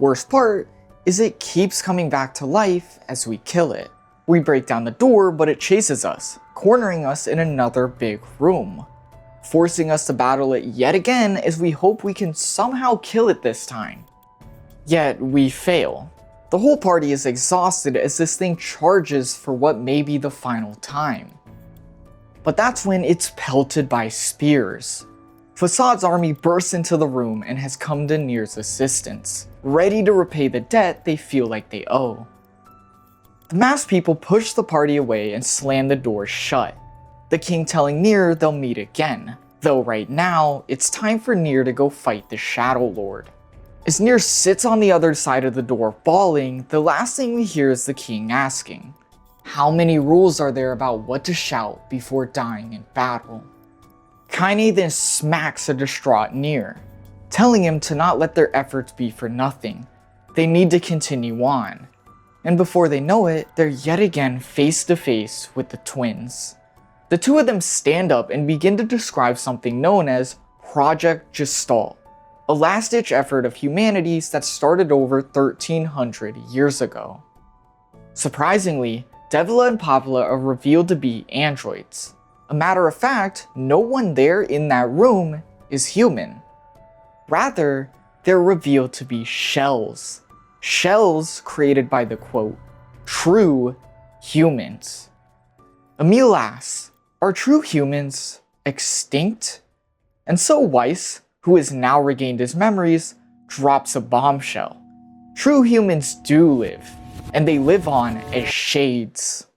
Worst part is it keeps coming back to life as we kill it. We break down the door, but it chases us, cornering us in another big room, forcing us to battle it yet again as we hope we can somehow kill it this time. Yet we fail. The whole party is exhausted as this thing charges for what may be the final time. But that's when it's pelted by spears. Fasad's army bursts into the room and has come to NieR's assistance, ready to repay the debt they feel like they owe. The masked people push the party away and slam the doors shut, the king telling NieR they'll meet again, though right now, it's time for NieR to go fight the Shadow Lord. As NieR sits on the other side of the door bawling, the last thing we hear is the king asking, how many rules are there about what to shout before dying in battle? Kaine then smacks a distraught NieR, telling him to not let their efforts be for nothing. They need to continue on. And before they know it, they're yet again face to face with the twins. The two of them stand up and begin to describe something known as Project Gestalt, a last-ditch effort of humanity's that started over 1300 years ago. Surprisingly, Devila and Popala are revealed to be androids. A matter of fact, no one there in that room is human. Rather, they're revealed to be shells. Shells created by the quote, true humans. Emil asks, are true humans extinct? And so Weiss, who has now regained his memories, drops a bombshell. True humans do live, and they live on as shades.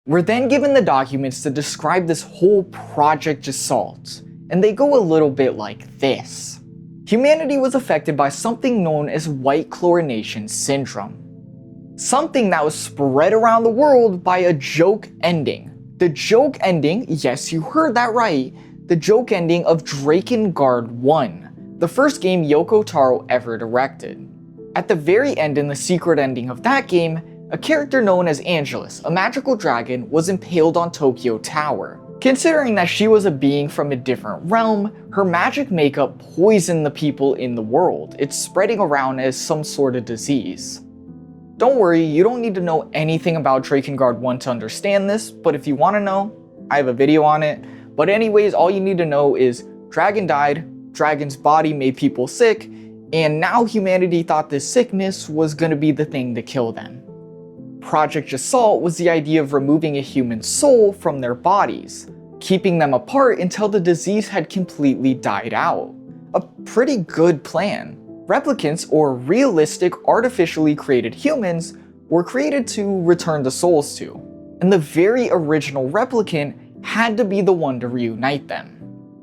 We're then given the documents to describe this whole Project Gestalt, and they go a little bit like this. Humanity was affected by something known as white chlorination syndrome. Something that was spread around the world by a joke ending, The joke ending, yes, you heard that right, the joke ending of Drakengard 1, the first game Yoko Taro ever directed. At the very end in the secret ending of that game, a character known as Angelus, a magical dragon, was impaled on Tokyo Tower. Considering that she was a being from a different realm, her magic makeup poisoned the people in the world. It's spreading around as some sort of disease. Don't worry, you don't need to know anything about Drakengard 1 to understand this, but if you want to know, I have a video on it. But anyways, all you need to know is dragon died, dragon's body made people sick, and now humanity thought this sickness was going to be the thing to kill them. Project Gestalt was the idea of removing a human soul from their bodies, keeping them apart until the disease had completely died out. A pretty good plan. Replicants, or realistic artificially created humans, were created to return the souls to, and the very original replicant had to be the one to reunite them.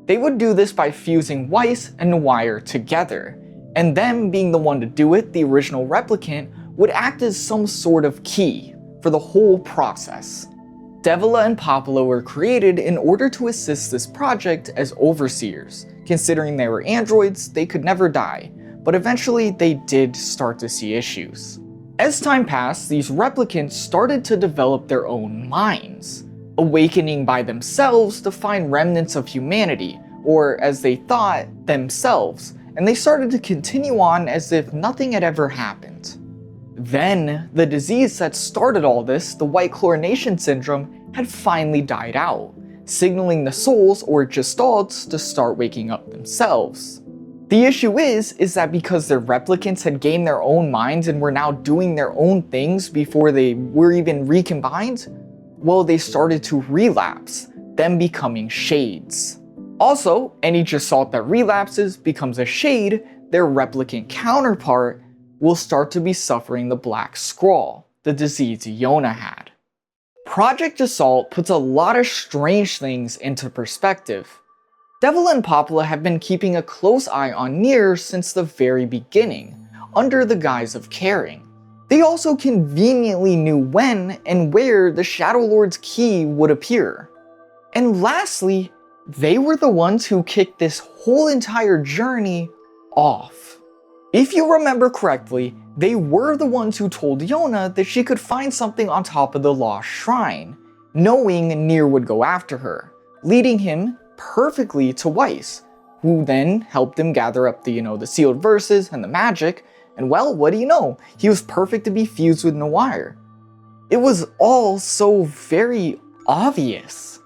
They would do this by fusing Weiss and NieR together, and them being the one to do it, the original replicant, would act as some sort of key for the whole process. Devila and Popula were created in order to assist this project as overseers. Considering they were androids, they could never die, but eventually they did start to see issues. As time passed, these replicants started to develop their own minds, awakening by themselves to find remnants of humanity, or as they thought, themselves, and they started to continue on as if nothing had ever happened. Then, the disease that started all this, the white chlorination syndrome, had finally died out, signaling the souls, or gestalts, to start waking up themselves. The issue is that because their replicants had gained their own minds and were now doing their own things before they were even recombined, well, they started to relapse, them becoming shades. Also, any gestalt that relapses becomes a shade, their replicant counterpart will start to be suffering the black scrawl, the disease Yona had. Project Gestalt puts a lot of strange things into perspective. Devila and Popula have been keeping a close eye on NieR since the very beginning, under the guise of caring. They also conveniently knew when and where the Shadow Lord's key would appear. And lastly, they were the ones who kicked this whole entire journey off. If you remember correctly, they were the ones who told Yona that she could find something on top of the lost shrine, knowing NieR would go after her, leading him perfectly to Weiss, who then helped him gather up the sealed verses and the magic, and well, what do you know? He was perfect to be fused with NieR. It was all so very obvious.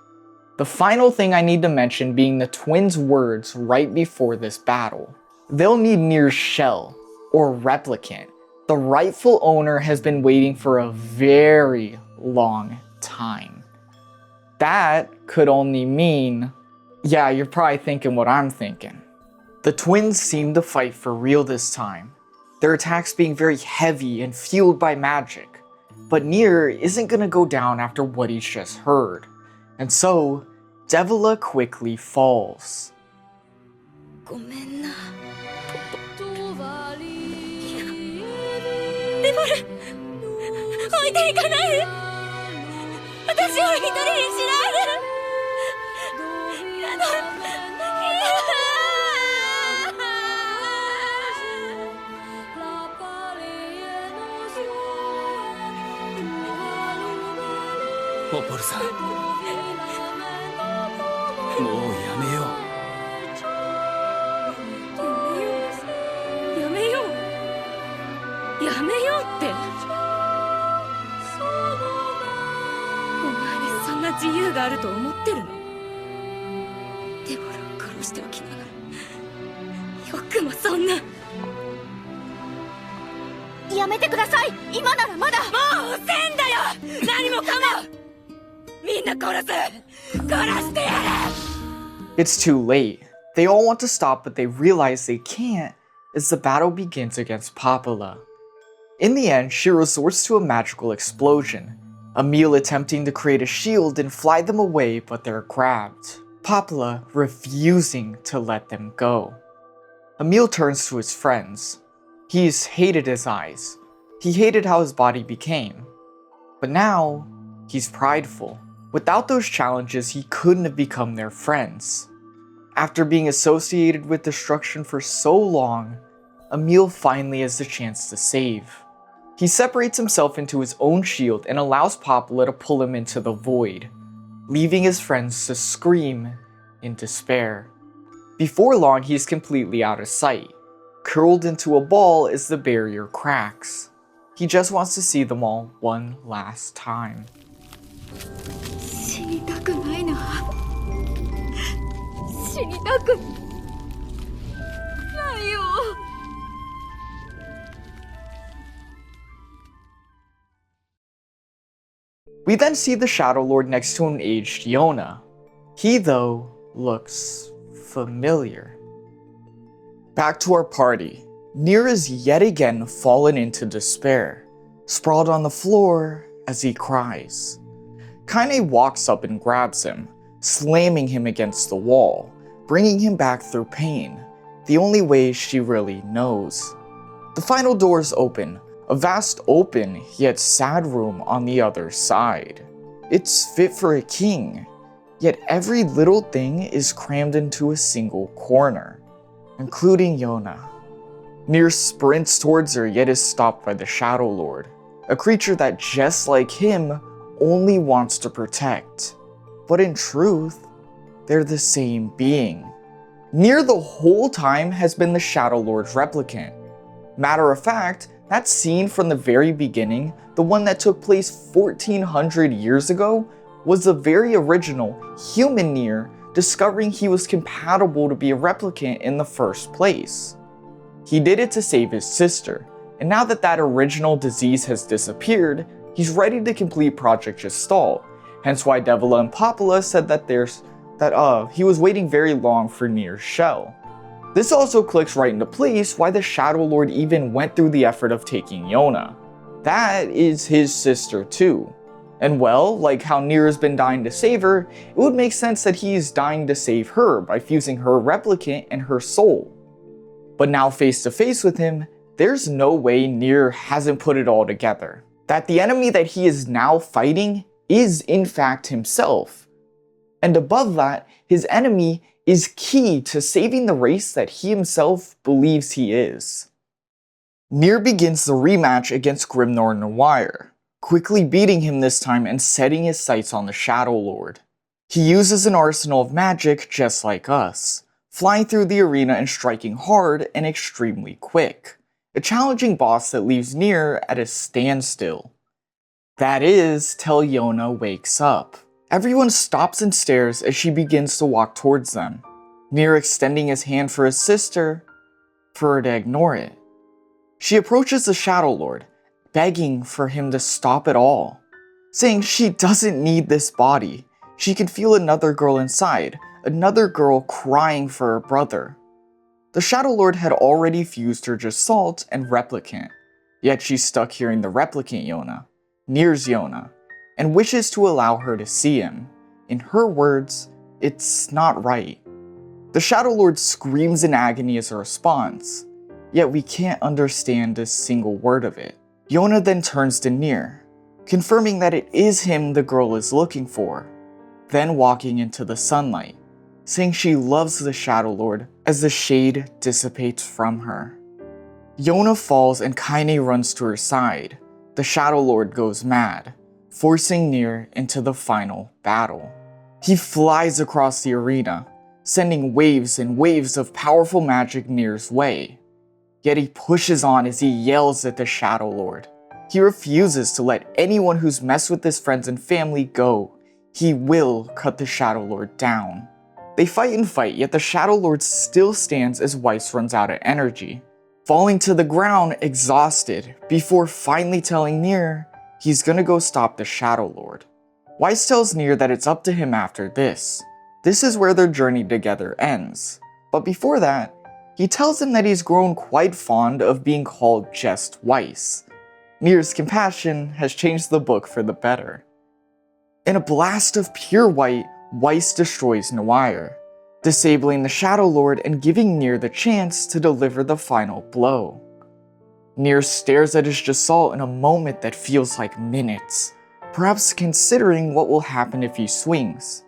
The final thing I need to mention being the twins' words right before this battle. They'll need NieR's shell, or replicant. The rightful owner has been waiting for a very long time. That could only mean, yeah, you're probably thinking what I'm thinking. The twins seem to fight for real this time, their attacks being very heavy and fueled by magic. But NieR isn't gonna go down after what he's just heard. And so, Devila quickly falls. ごめんな。デボル置いていかないで私を一人にしないでやだポポルさんもうやめようやめようってお前にそんな自由があると思ってるのデボラを殺しておきながらよくもそんなやめてください今ならまだもう遅えんだよ何もかもみんな殺してやる It's too late. They all want to stop, but they realize they can't as the battle begins against Popula. In the end, she resorts to a magical explosion. Emil attempting to create a shield and fly them away, but they're grabbed. Popula refusing to let them go. Emil turns to his friends. He's hated his eyes. He hated how his body became. But now, he's prideful. Without those challenges, he couldn't have become their friends. After being associated with destruction for so long, Emil finally has the chance to save. He separates himself into his own shield and allows Popola to pull him into the void, leaving his friends to scream in despair. Before long, he's completely out of sight, curled into a ball as the barrier cracks. He just wants to see them all one last time. 死にたくないな。死にたくないよ。We then see the Shadow Lord next to an aged Yona. He, though, looks familiar. Back to our party. NieR is yet again fallen into despair, sprawled on the floor as he cries. Kaine walks up and grabs him, slamming him against the wall, bringing him back through pain, the only way she really knows. The final doors open, a vast open yet sad room on the other side. It's fit for a king, yet every little thing is crammed into a single corner, including Yona. NieR sprints towards her yet is stopped by the Shadow Lord, a creature that, just like him, only wants to protect. But in truth, they're the same being. NieR the whole time has been the Shadow Lord's replicant. Matter of fact, that scene from the very beginning, the one that took place 1400 years ago, was the very original human NieR discovering he was compatible to be a replicant in the first place. He did it to save his sister, and now that that original disease has disappeared, he's ready to complete Project Gestalt, hence why Devila and Popola said that he was waiting very long for NieR's shell. This also clicks right into place why the Shadow Lord even went through the effort of taking Yona. That is his sister too. And well, like how NieR has been dying to save her, it would make sense that he's dying to save her by fusing her replicant and her soul. But now face to face with him, there's no way NieR hasn't put it all together. That the enemy that he is now fighting is in fact himself. And above that, his enemy is key to saving the race that he himself believes he is. NieR begins the rematch against Grimnor Noir, quickly beating him this time and setting his sights on the Shadow Lord. He uses an arsenal of magic just like us, flying through the arena and striking hard and extremely quick, a challenging boss that leaves NieR at a standstill. That is, till Yona wakes up. Everyone stops and stares as she begins to walk towards them, NieR extending his hand for his sister, for her to ignore it. She approaches the Shadow Lord, begging for him to stop it all, saying she doesn't need this body. She can feel another girl inside, another girl crying for her brother. The Shadow Lord had already fused her Gestalt and Replicant, yet she's stuck hearing the Replicant Yona, NieR's Yona, and wishes to allow her to see him. In her words, it's not right. The Shadow Lord screams in agony as a response, yet we can't understand a single word of it. Yona then turns to NieR, confirming that it is him the girl is looking for, then walking into the sunlight, saying she loves the Shadow Lord as the shade dissipates from her. Yona falls and Kaine runs to her side. The Shadow Lord goes mad, forcing NieR into the final battle. He flies across the arena, sending waves and waves of powerful magic NieR's way. Yet he pushes on as he yells at the Shadow Lord. He refuses to let anyone who's messed with his friends and family go. He will cut the Shadow Lord down. They fight and fight, yet the Shadow Lord still stands as Weiss runs out of energy, falling to the ground exhausted before finally telling NieR he's gonna go stop the Shadow Lord. Weiss tells NieR that it's up to him after this. This is where their journey together ends. But before that, he tells him that he's grown quite fond of being called just Weiss. NieR's compassion has changed the book for the better. In a blast of pure white, Weiss destroys Noir, disabling the Shadow Lord and giving NieR the chance to deliver the final blow. NieR stares at his Gestalt in a moment that feels like minutes, perhaps considering what will happen if he swings.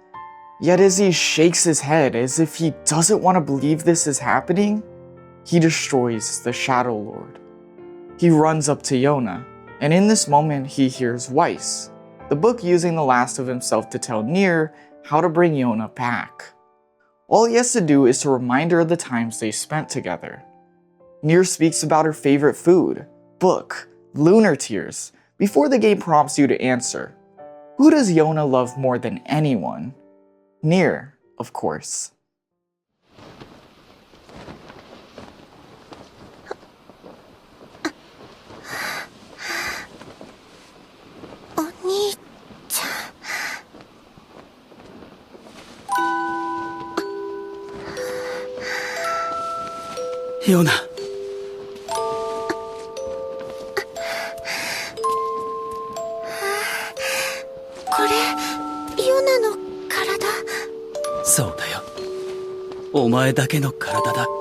Yet as he shakes his head as if he doesn't want to believe this is happening, he destroys the Shadow Lord. He runs up to Yona, and in this moment he hears Weiss, the book using the last of himself to tell NieR how to bring Yona back. All he has to do is to remind her of the times they spent together. NieR speaks about her favorite food, book, lunar tears, before the game prompts you to answer. Who does Yona love more than anyone? NieR, of course. Yona. これヨナの体。そうだよ。お前だけの体だ。お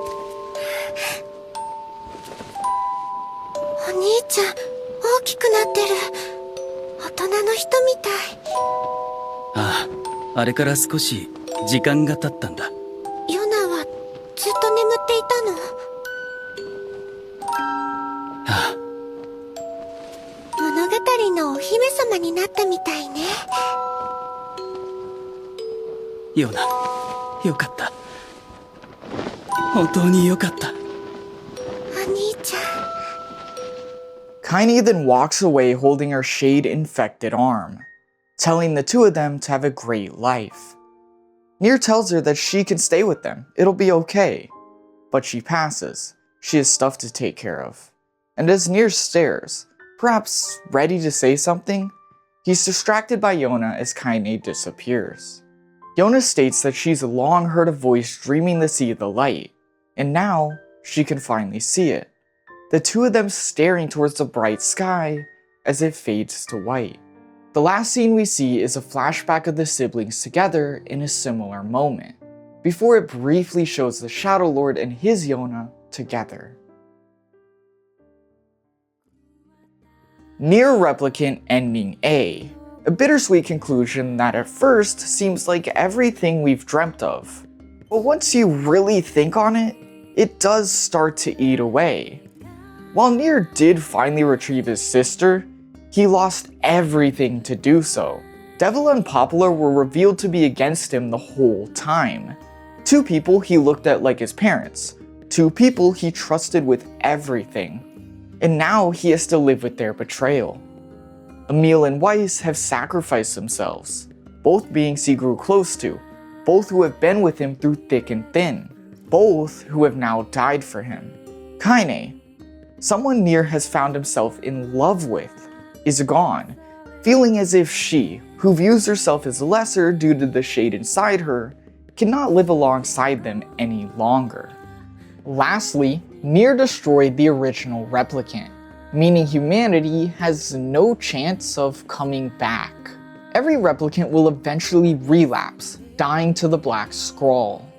兄ちゃん、大きくなってる。大人の人みたい。ああ、あれから少し時間が経ったんだ。ヨナはずっと眠っていたの？ああ。物語のお姫様になったみたいね。ヨナ、よかった。本当によかった。お兄ちゃん。Kaine then walks away holding her shade-infected arm, telling the two of them to have a great life. NieR tells her that she can stay with them, it'll be okay. But she passes. She has stuff to take care of. And as NieR stares, perhaps ready to say something, he's distracted by Yona as Kaine disappears. Yona states that she's long heard a voice dreaming to see the light, and now she can finally see it. The two of them staring towards the bright sky as it fades to white. The last scene we see is a flashback of the siblings together in a similar moment, before it briefly shows the Shadow Lord and his Yona together. NieR Replicant Ending A. A bittersweet conclusion that at first seems like everything we've dreamt of. But once you really think on it, it does start to eat away. While NieR did finally retrieve his sister, he lost everything to do so. Devil and Poplar were revealed to be against him the whole time. Two people he looked at like his parents. Two people he trusted with everything. And now he has to live with their betrayal. Emil and Weiss have sacrificed themselves, both beings he grew close to, both who have been with him through thick and thin, both who have now died for him. Kaine, someone NieR has found himself in love with, is gone, feeling as if she, who views herself as lesser due to the shade inside her, cannot live alongside them any longer. Lastly, NieR destroyed the original replicant, meaning humanity has no chance of coming back. Every replicant will eventually relapse, dying to the Black Scrawl.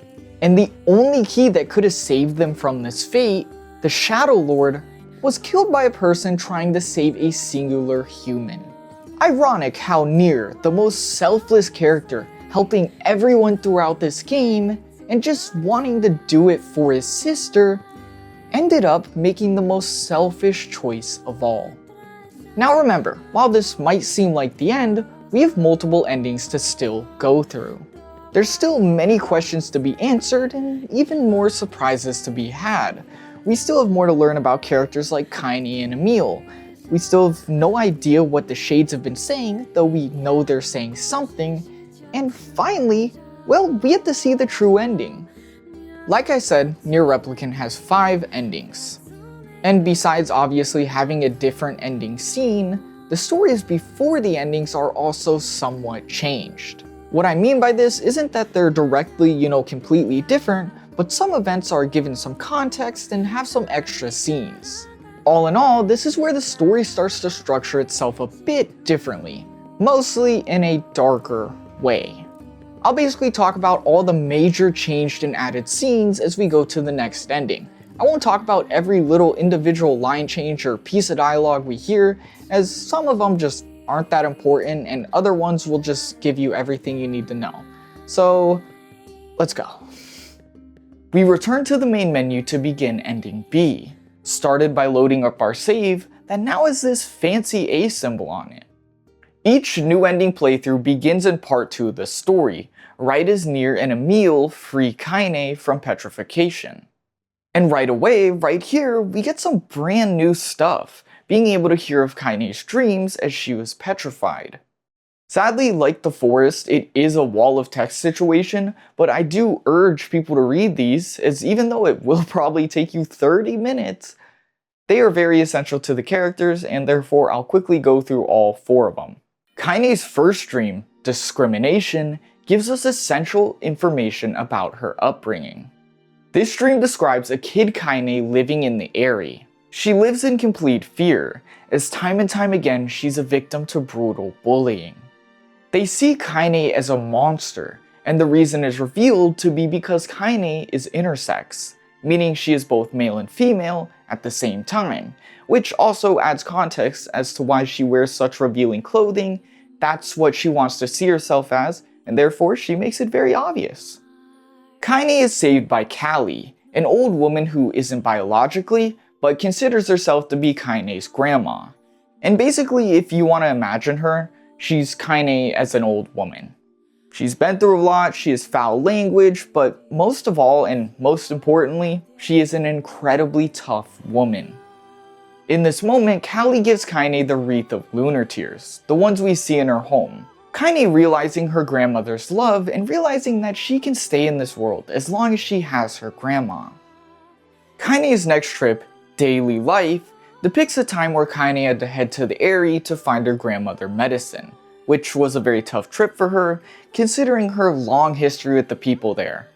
And the only key that could have saved them from this fate, the Shadow Lord, was killed by a person trying to save a singular human. Ironic how NieR, the most selfless character, helping everyone throughout this game, and just wanting to do it for his sister, ended up making the most selfish choice of all. Now remember, while this might seem like the end, we have multiple endings to still go through. There's still many questions to be answered and even more surprises to be had. We still have more to learn about characters like Kaine and Emil. We still have no idea what the shades have been saying, though we know they're saying something. And finally, well, we get to see the true ending. Like I said, NieR Replicant has 5 endings. And besides obviously having a different ending scene, the stories before the endings are also somewhat changed. What I mean by this isn't that they're directly, completely different, but some events are given some context and have some extra scenes. All in all, this is where the story starts to structure itself a bit differently, mostly in a darker way. I'll basically talk about all the major changed and added scenes as we go to the next ending. I won't talk about every little individual line change or piece of dialogue we hear, as some of them just aren't that important, and other ones will just give you everything you need to know. So, let's go. We return to the main menu to begin ending B, started by loading up our save that now has this fancy A symbol on it. Each new ending playthrough begins in part 2 of the story, right as NieR and Emil free Kaine from petrification. And right away, right here, we get some brand new stuff, being able to hear of Kaine's dreams as she was petrified. Sadly, like the forest, it is a wall of text situation, but I do urge people to read these, as even though it will probably take you 30 minutes, they are very essential to the characters, and therefore I'll quickly go through all 4 of them. Kaine's first dream, Discrimination, gives us essential information about her upbringing. This dream describes a kid Kaine living in the Aerie. She lives in complete fear, as time and time again she's a victim to brutal bullying. They see Kaine as a monster, and the reason is revealed to be because Kaine is intersex, meaning she is both male and female at the same time, which also adds context as to why she wears such revealing clothing. That's what she wants to see herself as, and therefore she makes it very obvious. Kaine is saved by Callie, an old woman who isn't biologically, but considers herself to be Kaine's grandma. And basically, if you want to imagine her, she's Kaine as an old woman. She's been through a lot, she has foul language, but most of all, and most importantly, she is an incredibly tough woman. In this moment, Callie gives Kaine the wreath of lunar tears, the ones we see in her home. Kaine realizing her grandmother's love and realizing that she can stay in this world as long as she has her grandma. Kaine's next trip, Daily Life, depicts a time where Kaine had to head to the Aerie to find her grandmother medicine, which was a very tough trip for her, considering her long history with the people there.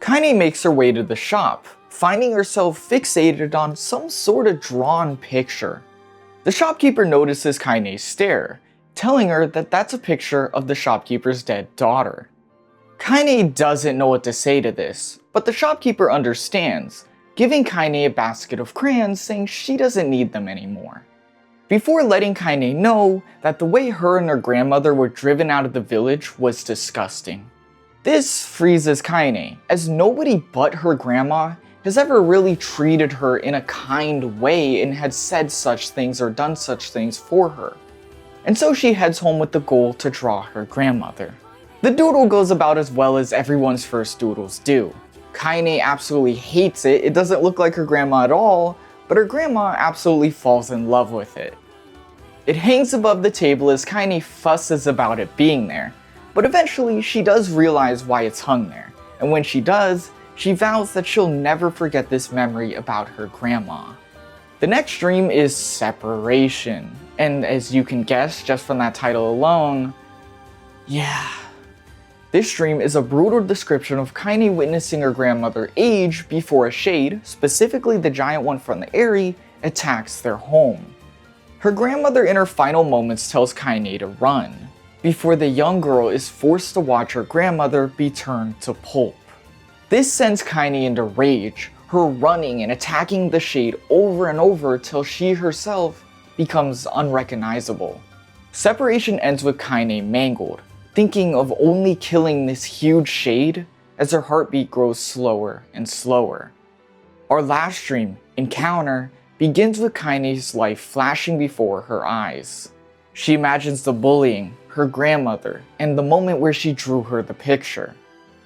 Kaine makes her way to the shop, finding herself fixated on some sort of drawn picture. The shopkeeper notices Kaine's stare, telling her that that's a picture of the shopkeeper's dead daughter. Kaine doesn't know what to say to this, but the shopkeeper understands, giving Kaine a basket of crayons saying she doesn't need them anymore. Before letting Kaine know that the way her and her grandmother were driven out of the village was disgusting. This freezes Kaine, as nobody but her grandma has ever really treated her in a kind way and had said such things or done such things for her. And so she heads home with the goal to draw her grandmother. The doodle goes about as well as everyone's first doodles do. Kaine absolutely hates it, it doesn't look like her grandma at all, but her grandma absolutely falls in love with it. It hangs above the table as Kaine fusses about it being there, but eventually she does realize why it's hung there, and when she does, she vows that she'll never forget this memory about her grandma. The next dream is Separation, and as you can guess just from that title alone, yeah. This dream is a brutal description of Kaine witnessing her grandmother age before a shade, specifically the giant one from the Aerie, attacks their home. Her grandmother in her final moments tells Kaine to run, before the young girl is forced to watch her grandmother be turned to pulp. This sends Kaine into rage, her running and attacking the shade over and over till she herself becomes unrecognizable. Separation ends with Kaine mangled, thinking of only killing this huge shade as her heartbeat grows slower and slower. Our last dream, Encounter, begins with Kaine's life flashing before her eyes. She imagines the bullying, her grandmother, and the moment where she drew her the picture.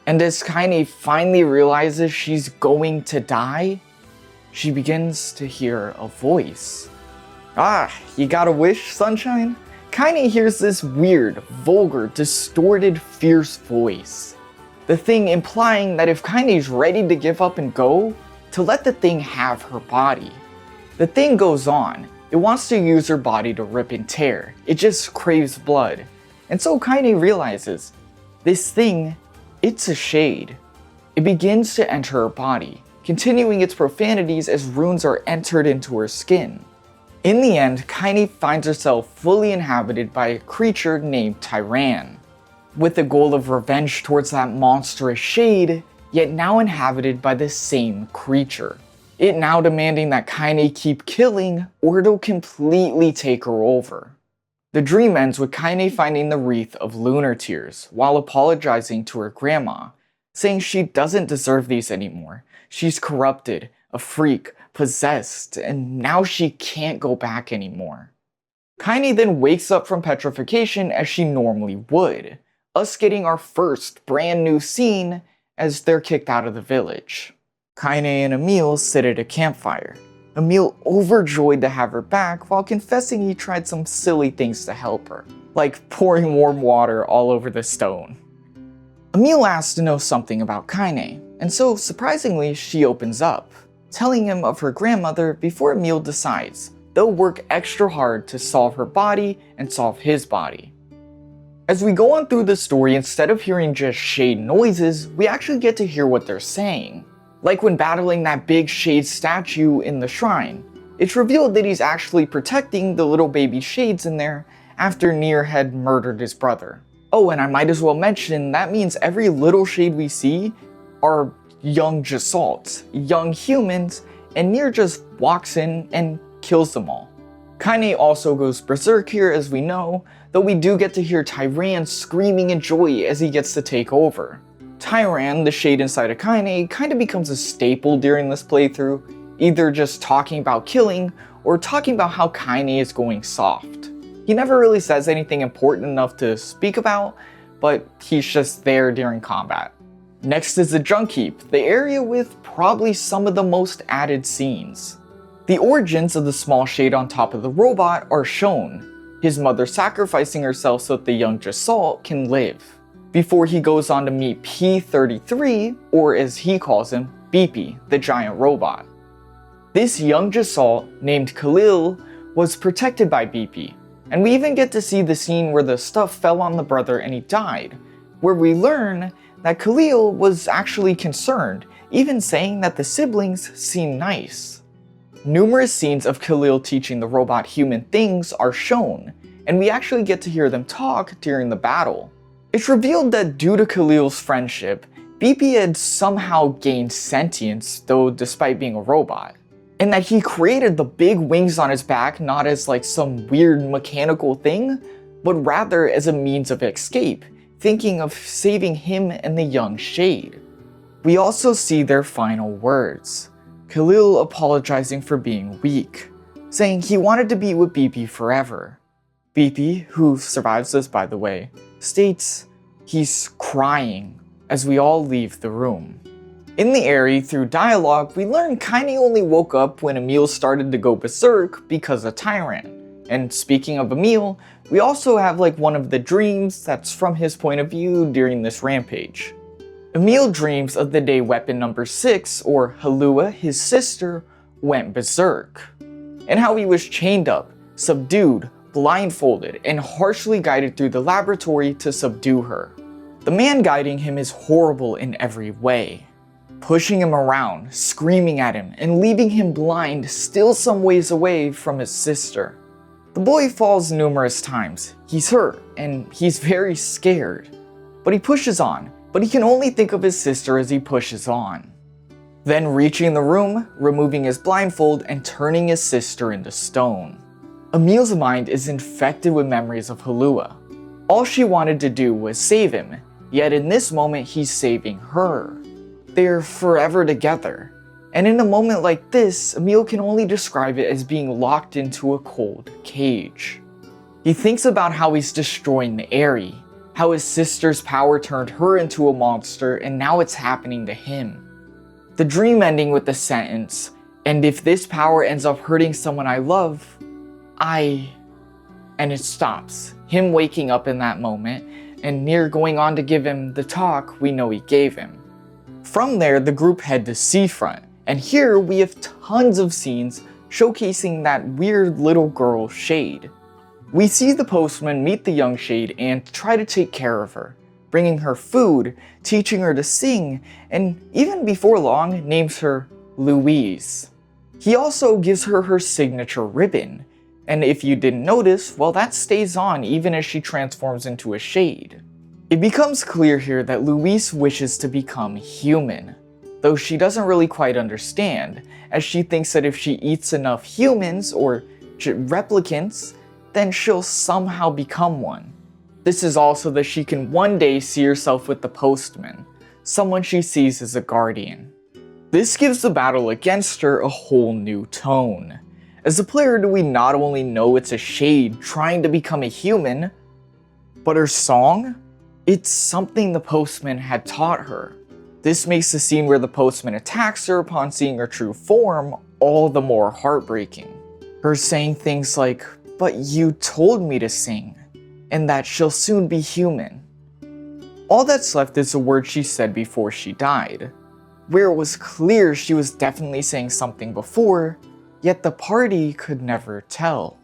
And as Kaine finally realizes she's going to die, she begins to hear a voice. Ah, you got a wish, sunshine? Kaine hears this weird, vulgar, distorted, fierce voice. The thing implying that if Kaine's ready to give up and go, to let the thing have her body. The thing goes on. It wants to use her body to rip and tear. It just craves blood. And so Kaine realizes, this thing, it's a shade. It begins to enter her body, continuing its profanities as runes are entered into her skin. In the end, Kaine finds herself fully inhabited by a creature named Tyran, with the goal of revenge towards that monstrous shade, yet now inhabited by the same creature. It now demanding that Kaine keep killing or it'll completely take her over. The dream ends with Kaine finding the wreath of lunar tears while apologizing to her grandma, saying she doesn't deserve these anymore. She's corrupted, a freak, possessed, and now she can't go back anymore. Kaine then wakes up from petrification as she normally would, us getting our first brand new scene as they're kicked out of the village. Kaine and Emil sit at a campfire. Emil overjoyed to have her back while confessing he tried some silly things to help her, like pouring warm water all over the stone. Emil asks to know something about Kaine, and so surprisingly she opens up, telling him of her grandmother before Emil decides they'll work extra hard to solve her body and solve his body. As we go on through the story, instead of hearing just shade noises, we actually get to hear what they're saying. Like when battling that big shade statue in the shrine, it's revealed that he's actually protecting the little baby shades in there after NieR had murdered his brother. Oh, and I might as well mention, that means every little shade we see are young Gestalts, young humans, and NieR just walks in and kills them all. Kaine also goes berserk here, as we know, though we do get to hear Tyran screaming in joy as he gets to take over. Tyran, the shade inside of Kaine, kind of becomes a staple during this playthrough, either just talking about killing or talking about how Kaine is going soft. He never really says anything important enough to speak about, but he's just there during combat. Next is the Junk Heap, the area with probably some of the most added scenes. The origins of the small shade on top of the robot are shown, his mother sacrificing herself so that the young Gestalt can live, before he goes on to meet P-33, or as he calls him, Beepy, the giant robot. This young Gestalt, named Khalil, was protected by Beepy, and we even get to see the scene where the stuff fell on the brother and he died, where we learn that Khalil was actually concerned, even saying that the siblings seem nice. Numerous scenes of Khalil teaching the robot human things are shown, and we actually get to hear them talk during the battle. It's revealed that due to Khalil's friendship, Beepy had somehow gained sentience, though despite being a robot, and that he created the big wings on his back not as like some weird mechanical thing, but rather as a means of escape, thinking of saving him and the young shade. We also see their final words, Khalil apologizing for being weak, saying he wanted to be with Beepy forever. Beepy, who survives this by the way, states he's crying as we all leave the room. In the Aerie, through dialogue, we learn Kaine only woke up when Emil started to go berserk because of Tyran. And speaking of Emil, we also have like one of the dreams that's from his point of view during this rampage. Emil dreams of the day weapon number 6, or Halua, his sister, went berserk, and how he was chained up, subdued, blindfolded, and harshly guided through the laboratory to subdue her. The man guiding him is horrible in every way, pushing him around, screaming at him, and leaving him blind still some ways away from his sister. The boy falls numerous times, he's hurt, and he's very scared. But he pushes on, but he can only think of his sister as he pushes on. Then reaching the room, removing his blindfold, and turning his sister into stone. Emil's mind is infected with memories of Halua. All she wanted to do was save him, yet in this moment he's saving her. They're forever together, and in a moment like this, Emil can only describe it as being locked into a cold cage. He thinks about how he's destroying the Aerie, how his sister's power turned her into a monster, and now it's happening to him. The dream ending with the sentence, "And if this power ends up hurting someone I love, and it stops, him waking up in that moment, and NieR going on to give him the talk we know he gave him. From there, the group head to Seafront, and here we have tons of scenes showcasing that weird little girl Shade. We see the postman meet the young Shade and try to take care of her, bringing her food, teaching her to sing, and even before long names her Louise. He also gives her her signature ribbon, and if you didn't notice, well, that stays on even as she transforms into a Shade. It becomes clear here that Louise wishes to become human, though she doesn't really quite understand, as she thinks that if she eats enough humans, or replicants, then she'll somehow become one. This is also that she can one day see herself with the postman, someone she sees as a guardian. This gives the battle against her a whole new tone. As a player, do we not only know it's a shade trying to become a human, but her song? It's something the postman had taught her. This makes the scene where the postman attacks her upon seeing her true form all the more heartbreaking. Her saying things like, "But you told me to sing," and that she'll soon be human. All that's left is the words she said before she died, where it was clear she was definitely saying something before, yet the party could never tell.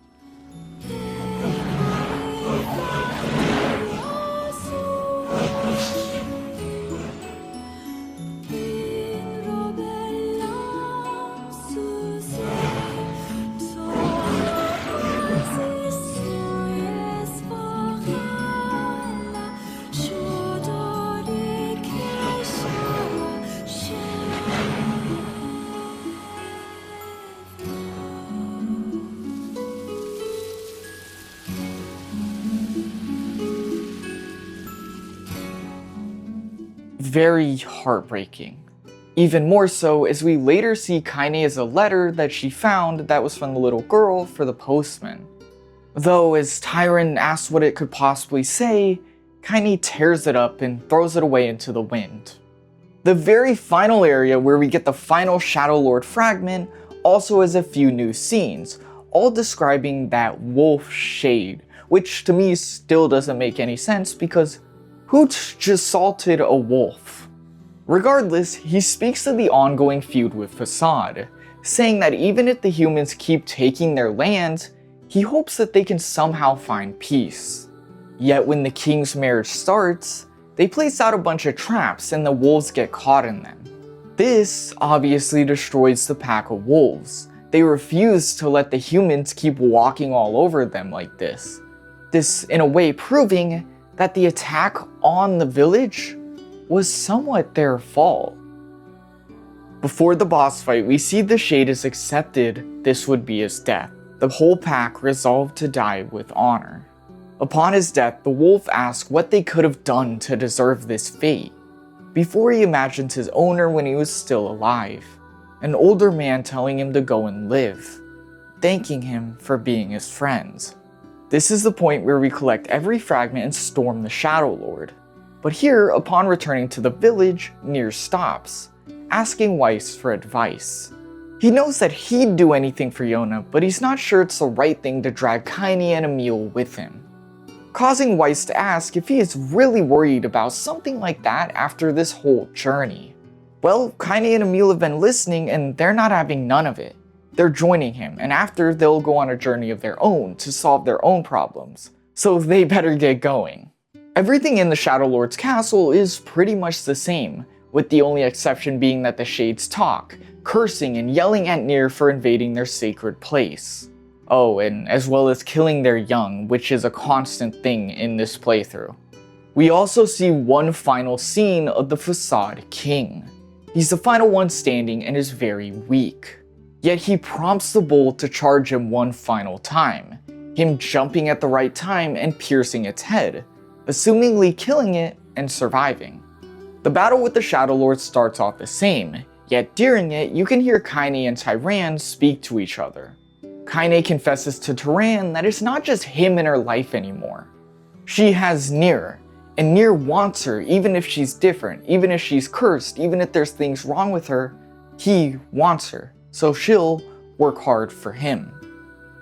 Very heartbreaking. Even more so as we later see Kaine as a letter that she found that was from the little girl for the postman. Though as Tyron asks what it could possibly say, Kaine tears it up and throws it away into the wind. The very final area where we get the final Shadow Lord fragment also has a few new scenes, all describing that wolf shade, which to me still doesn't make any sense because who just salted a wolf? Regardless, he speaks of the ongoing feud with Facade, saying that even if the humans keep taking their land, he hopes that they can somehow find peace. Yet when the king's marriage starts, they place out a bunch of traps and the wolves get caught in them. This obviously destroys the pack of wolves. They refuse to let the humans keep walking all over them like this. This in a way proving that the attack on the village was somewhat their fault. Before the boss fight, we see the Shade has accepted this would be his death. The whole pack resolved to die with honor. Upon his death, the wolf asks what they could have done to deserve this fate, before he imagines his owner when he was still alive, an older man telling him to go and live, thanking him for being his friends. This is the point where we collect every fragment and storm the Shadow Lord. But here, upon returning to the village, NieR stops, asking Weiss for advice. He knows that he'd do anything for Yona, but he's not sure it's the right thing to drag Kaine and Emil with him, causing Weiss to ask if he is really worried about something like that after this whole journey. Well, Kaine and Emil have been listening and they're not having none of it. They're joining him, and after they'll go on a journey of their own to solve their own problems, so they better get going. Everything in the Shadow Lord's castle is pretty much the same, with the only exception being that the Shades talk, cursing and yelling at NieR for invading their sacred place. Oh, and as well as killing their young, which is a constant thing in this playthrough. We also see one final scene of the Facade King. He's the final one standing and is very weak. Yet he prompts the bull to charge him one final time, him jumping at the right time and piercing its head, assumingly killing it and surviving. The battle with the Shadow Lord starts off the same, yet during it you can hear Kaine and Tyran speak to each other. Kaine confesses to Tyran that it's not just him in her life anymore. She has NieR, and NieR wants her even if she's different, even if she's cursed, even if there's things wrong with her, he wants her. So she'll work hard for him.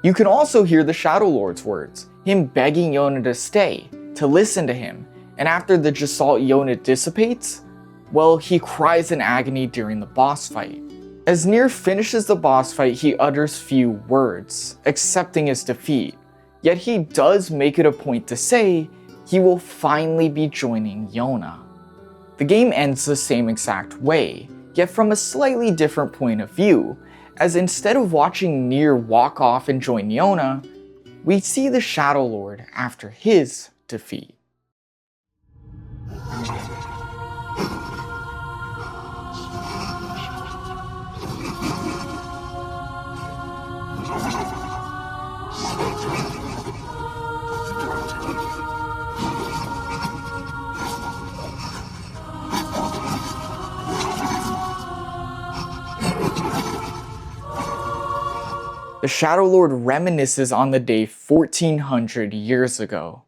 You can also hear the Shadow Lord's words, him begging Yona to stay, to listen to him, and after the Gestalt Yona dissipates, well, he cries in agony during the boss fight. As NieR finishes the boss fight, he utters few words, accepting his defeat, yet he does make it a point to say he will finally be joining Yona. The game ends the same exact way, yet from a slightly different point of view, as instead of watching NieR walk off and join Yona, we see the Shadow Lord after his defeat. The Shadow Lord reminisces on the day 1400 years ago,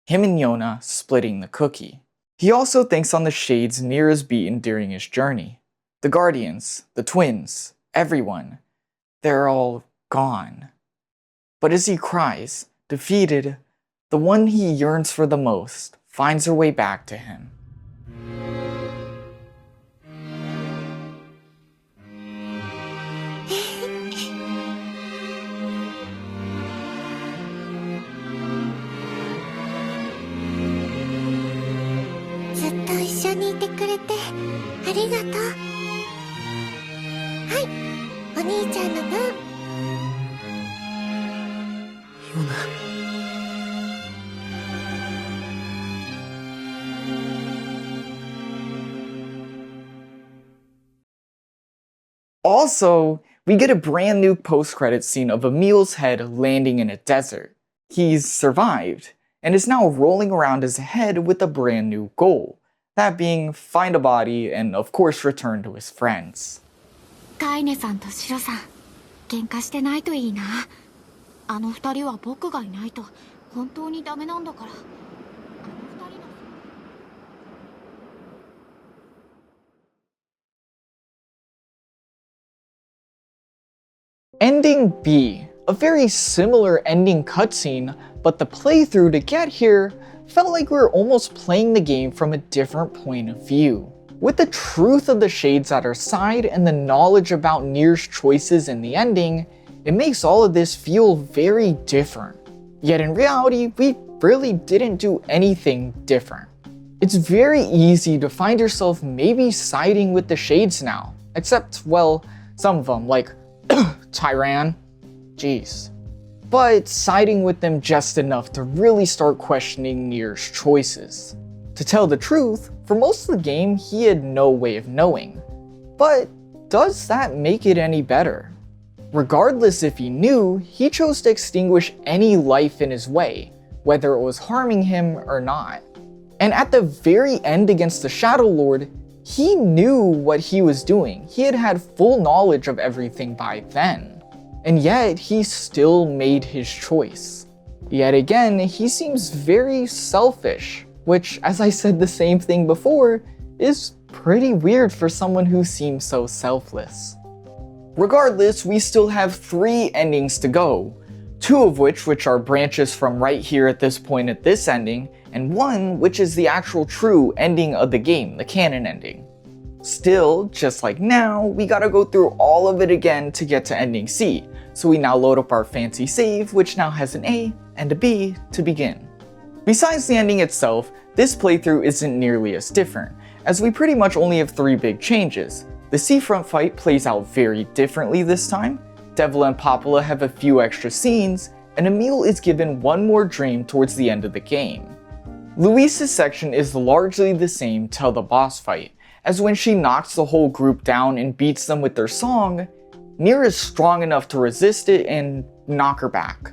him and Yona splitting the cookie. He also thinks on the shades NieR has beaten during his journey. The Guardians, the twins, everyone, they're all gone. But as he cries, defeated, the one he yearns for the most finds her way back to him. Also, we get a brand new post-credits scene of Emil's head landing in a desert. He's survived, and is now rolling around his head with a brand new goal. That being, find a body and of course return to his friends. Kaine さんとシロさん、喧嘩してないといいな。あの二人は僕がいないと本当にダメなんだから。Ending B. A very similar ending cutscene, but the playthrough to get here felt like we were almost playing the game from a different point of view. With the truth of the shades at our side and the knowledge about NieR's choices in the ending, it makes all of this feel very different. Yet in reality, we really didn't do anything different. It's very easy to find yourself maybe siding with the shades now, except, well, some of them, like Tyran, jeez. But siding with them just enough to really start questioning NieR's choices. To tell the truth, for most of the game, he had no way of knowing. But does that make it any better? Regardless if he knew, he chose to extinguish any life in his way, whether it was harming him or not. And at the very end against the Shadow Lord, he knew what he was doing. He had had full knowledge of everything by then. And yet, he still made his choice. Yet again, he seems very selfish, which, as I said the same thing before, is pretty weird for someone who seems so selfless. Regardless, we still have 3 endings to go, 2 of which are branches from right here at this point at this ending, and 1 which is the actual true ending of the game, the canon ending. Still, just like now, we gotta go through all of it again to get to ending C, so we now load up our fancy save, which now has an A and a B to begin. Besides the ending itself, this playthrough isn't nearly as different, as we pretty much only have 3 big changes. The seafront fight plays out very differently this time, Devil and Popola have a few extra scenes, and Emil is given 1 more dream towards the end of the game. Louise's section is largely the same till the boss fight, as when she knocks the whole group down and beats them with their song, NieR is strong enough to resist it and knock her back.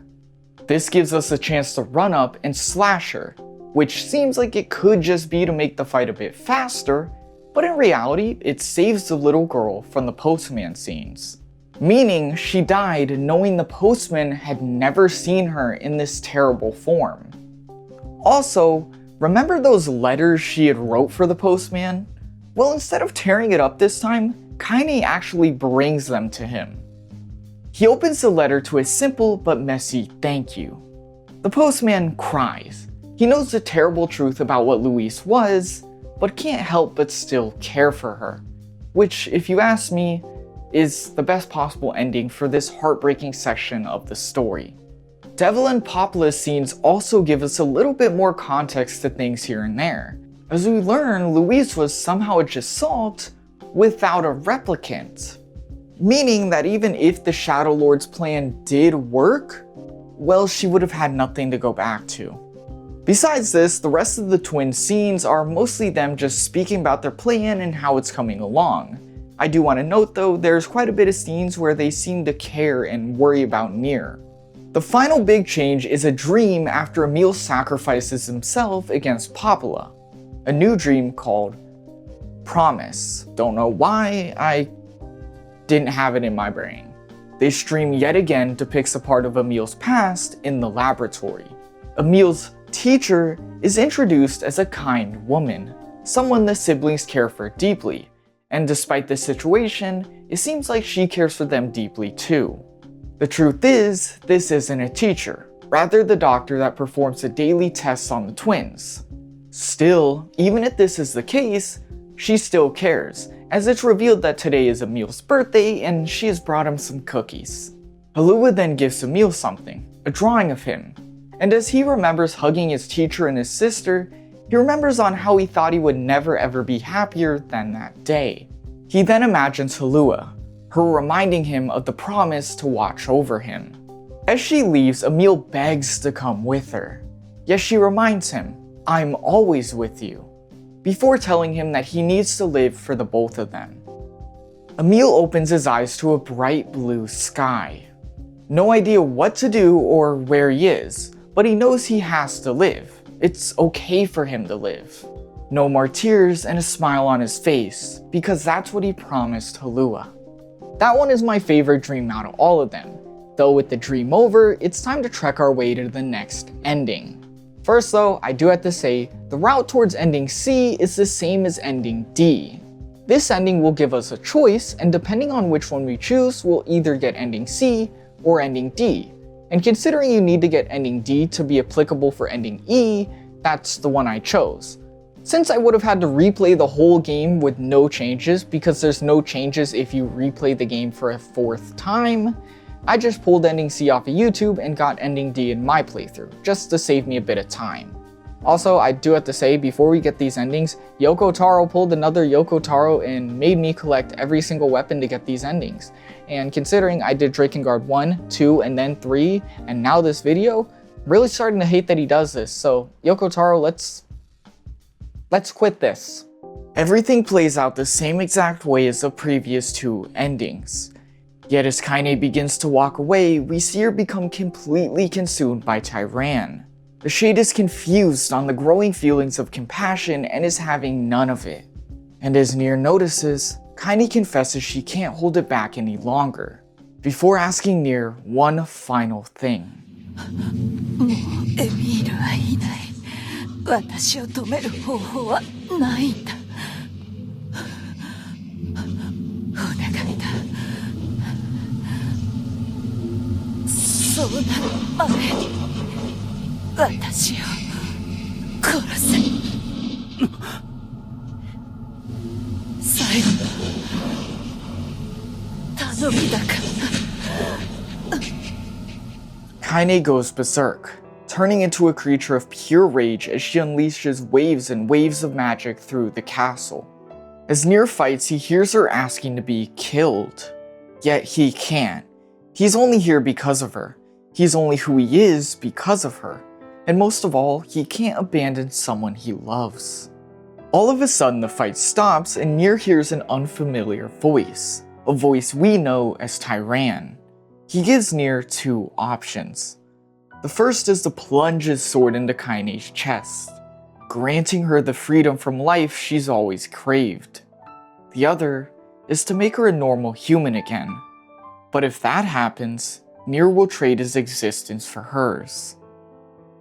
This gives us a chance to run up and slash her, which seems like it could just be to make the fight a bit faster, but in reality, it saves the little girl from the postman scenes. Meaning, she died knowing the postman had never seen her in this terrible form. Also, remember those letters she had wrote for the postman? Well, instead of tearing it up this time, Kaine actually brings them to him. He opens the letter to a simple but messy thank you. The postman cries. He knows the terrible truth about what Louise was, but can't help but still care for her. Which, if you ask me, is the best possible ending for this heartbreaking section of the story. Devil and Popola's scenes also give us a little bit more context to things here and there. As we learn, Louise was somehow a Gestalt without a replicant. Meaning that even if the Shadow Lord's plan did work, well, she would have had nothing to go back to. Besides this, the rest of the twin scenes are mostly them just speaking about their plan and how it's coming along. I do want to note though, there's quite a bit of scenes where they seem to care and worry about NieR. The final big change is a dream after Emil sacrifices himself against Popola. A new dream called Promise. Don't know why, I didn't have it in my brain. This stream yet again depicts a part of Emil's past in the laboratory. Emil's teacher is introduced as a kind woman, someone the siblings care for deeply, and despite this situation, it seems like she cares for them deeply too. The truth is, this isn't a teacher, rather the doctor that performs the daily tests on the twins. Still, even if this is the case, she still cares, as it's revealed that today is Emil's birthday and she has brought him some cookies. Halua then gives Emil something, a drawing of him, and as he remembers hugging his teacher and his sister, he remembers on how he thought he would never ever be happier than that day. He then imagines Halua, her reminding him of the promise to watch over him. As she leaves, Emil begs to come with her, yet she reminds him, "I'm always with you," before telling him that he needs to live for the both of them. Emil opens his eyes to a bright blue sky. No idea what to do or where he is, but he knows he has to live. It's okay for him to live. No more tears and a smile on his face, because that's what he promised Halua. That one is my favorite dream out of all of them. Though with the dream over, it's time to trek our way to the next ending. First though, I do have to say, the route towards ending C is the same as ending D. This ending will give us a choice, and depending on which one we choose, we'll either get ending C or ending D. And considering you need to get ending D to be applicable for ending E, that's the one I chose. Since I would have had to replay the whole game with no changes, because there's no changes if you replay the game for a 4th time, I just pulled ending C off of YouTube and got ending D in my playthrough, just to save me a bit of time. Also, I do have to say, before we get these endings, Yoko Taro pulled another Yoko Taro and made me collect every single weapon to get these endings. And considering I did Drakengard 1, 2, and then 3, and now this video, I'm really starting to hate that he does this, so Yoko Taro, let's quit this. Everything plays out the same exact way as the previous 2 endings. Yet as Kaine begins to walk away, we see her become completely consumed by Tyran. The Shade is confused on the growing feelings of compassion and is having none of it. And as NieR notices, Kaine confesses she can't hold it back any longer, before asking NieR one final thing. もうエミールはいない。私を止める方法はないんだ。お願いだ。そうなる前に私を殺せ。最後の頼みだからな。Kaine goes berserk, turning into a creature of pure rage as she unleashes waves and waves of magic through the castle. As NieR fights, he hears her asking to be killed. Yet he can't. He's only here because of her. He's only who he is because of her. And most of all, he can't abandon someone he loves. All of a sudden, the fight stops and NieR hears an unfamiliar voice. A voice we know as Tyran. He gives NieR 2 options. The first is to plunge his sword into Kaine's chest, granting her the freedom from life she's always craved. The other is to make her a normal human again. But if that happens, NieR will trade his existence for hers.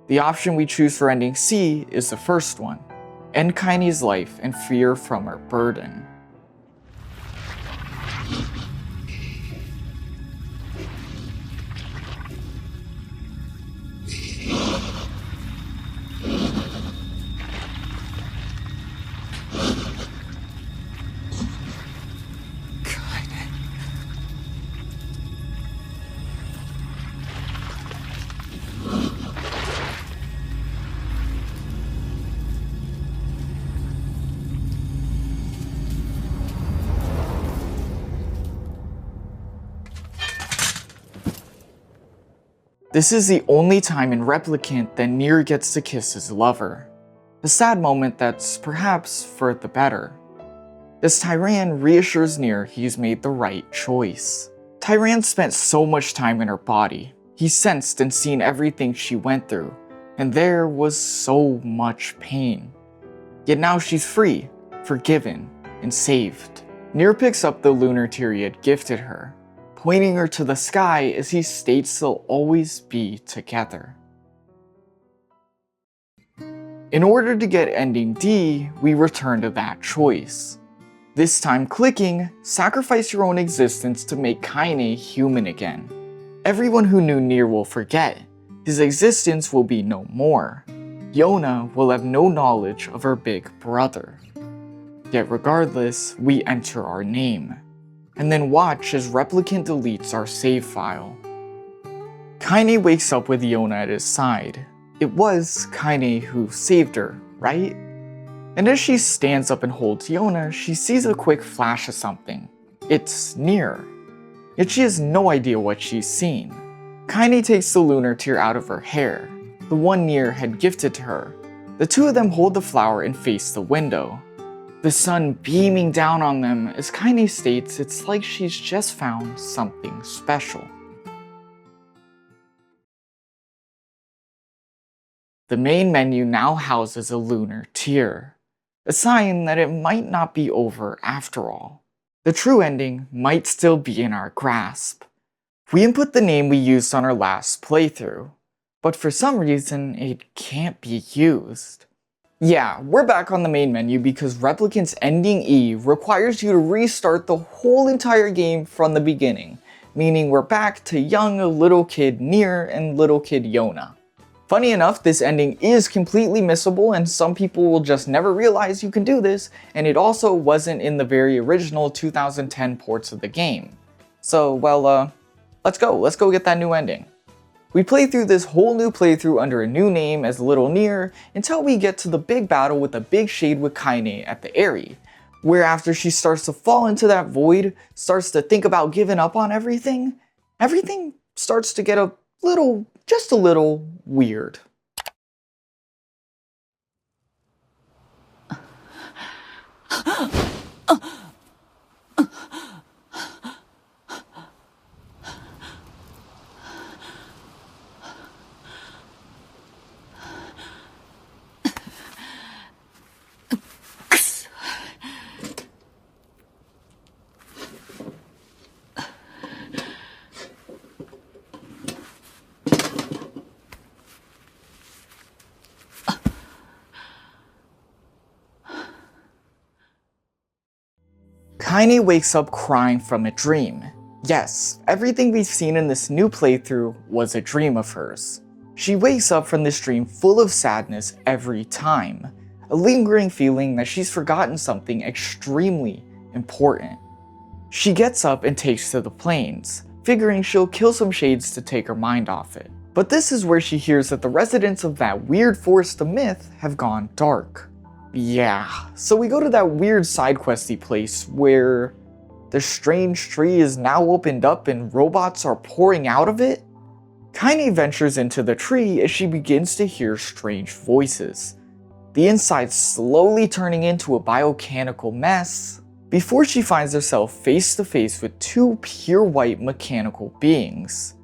The option we choose for ending C is the first one. End Kaine's life and free her from her burden. This is the only time in Replicant that NieR gets to kiss his lover. A sad moment that's perhaps for the better. As Tyran reassures NieR he's made the right choice. Tyran spent so much time in her body. He sensed and seen everything she went through, and there was so much pain. Yet now she's free, forgiven, and saved. NieR picks up the lunar tear he had gifted her, pointing her to the sky as he states they'll always be together. In order to get ending D, we return to that choice. This time clicking, sacrifice your own existence to make Kaine human again. Everyone who knew NieR will forget. His existence will be no more. Yona will have no knowledge of her big brother. Yet regardless, we enter our name, and then watch as Replicant deletes our save file. Kaine wakes up with Yona at his side. It was Kaine who saved her, right? And as she stands up and holds Yona, she sees a quick flash of something. It's NieR. Yet she has no idea what she's seen. Kaine takes the lunar tear out of her hair, the one NieR had gifted to her. The two of them hold the flower and face the window. The sun beaming down on them as Kaine states it's like she's just found something special. The main menu now houses a lunar tear, a sign that it might not be over after all. The true ending might still be in our grasp. We input the name we used on our last playthrough, but for some reason it can't be used. Yeah, we're back on the main menu because Replicant's ending E requires you to restart the whole entire game from the beginning, meaning we're back to young little kid NieR and little kid Yona. Funny enough, this ending is completely missable and some people will just never realize you can do this, and it also wasn't in the very original 2010 ports of the game. So, well, let's go get that new ending. We play through this whole new playthrough under a new name as Little NieR until we get to the big battle with the big shade with Kaine at the Aerie, where after she starts to fall into that void, starts to think about giving up on everything starts to get just a little weird. Kaine wakes up crying from a dream. Yes, everything we've seen in this new playthrough was a dream of hers. She wakes up from this dream full of sadness every time, a lingering feeling that she's forgotten something extremely important. She gets up and takes to the plains, figuring she'll kill some shades to take her mind off it. But this is where she hears that the residents of that weird forest of myth have gone dark. Yeah, so we go to that weird side questy place where the strange tree is now opened up and robots are pouring out of it. Kaine ventures into the tree as she begins to hear strange voices, the inside slowly turning into a biomechanical mess, before she finds herself face to face with two pure white mechanical beings.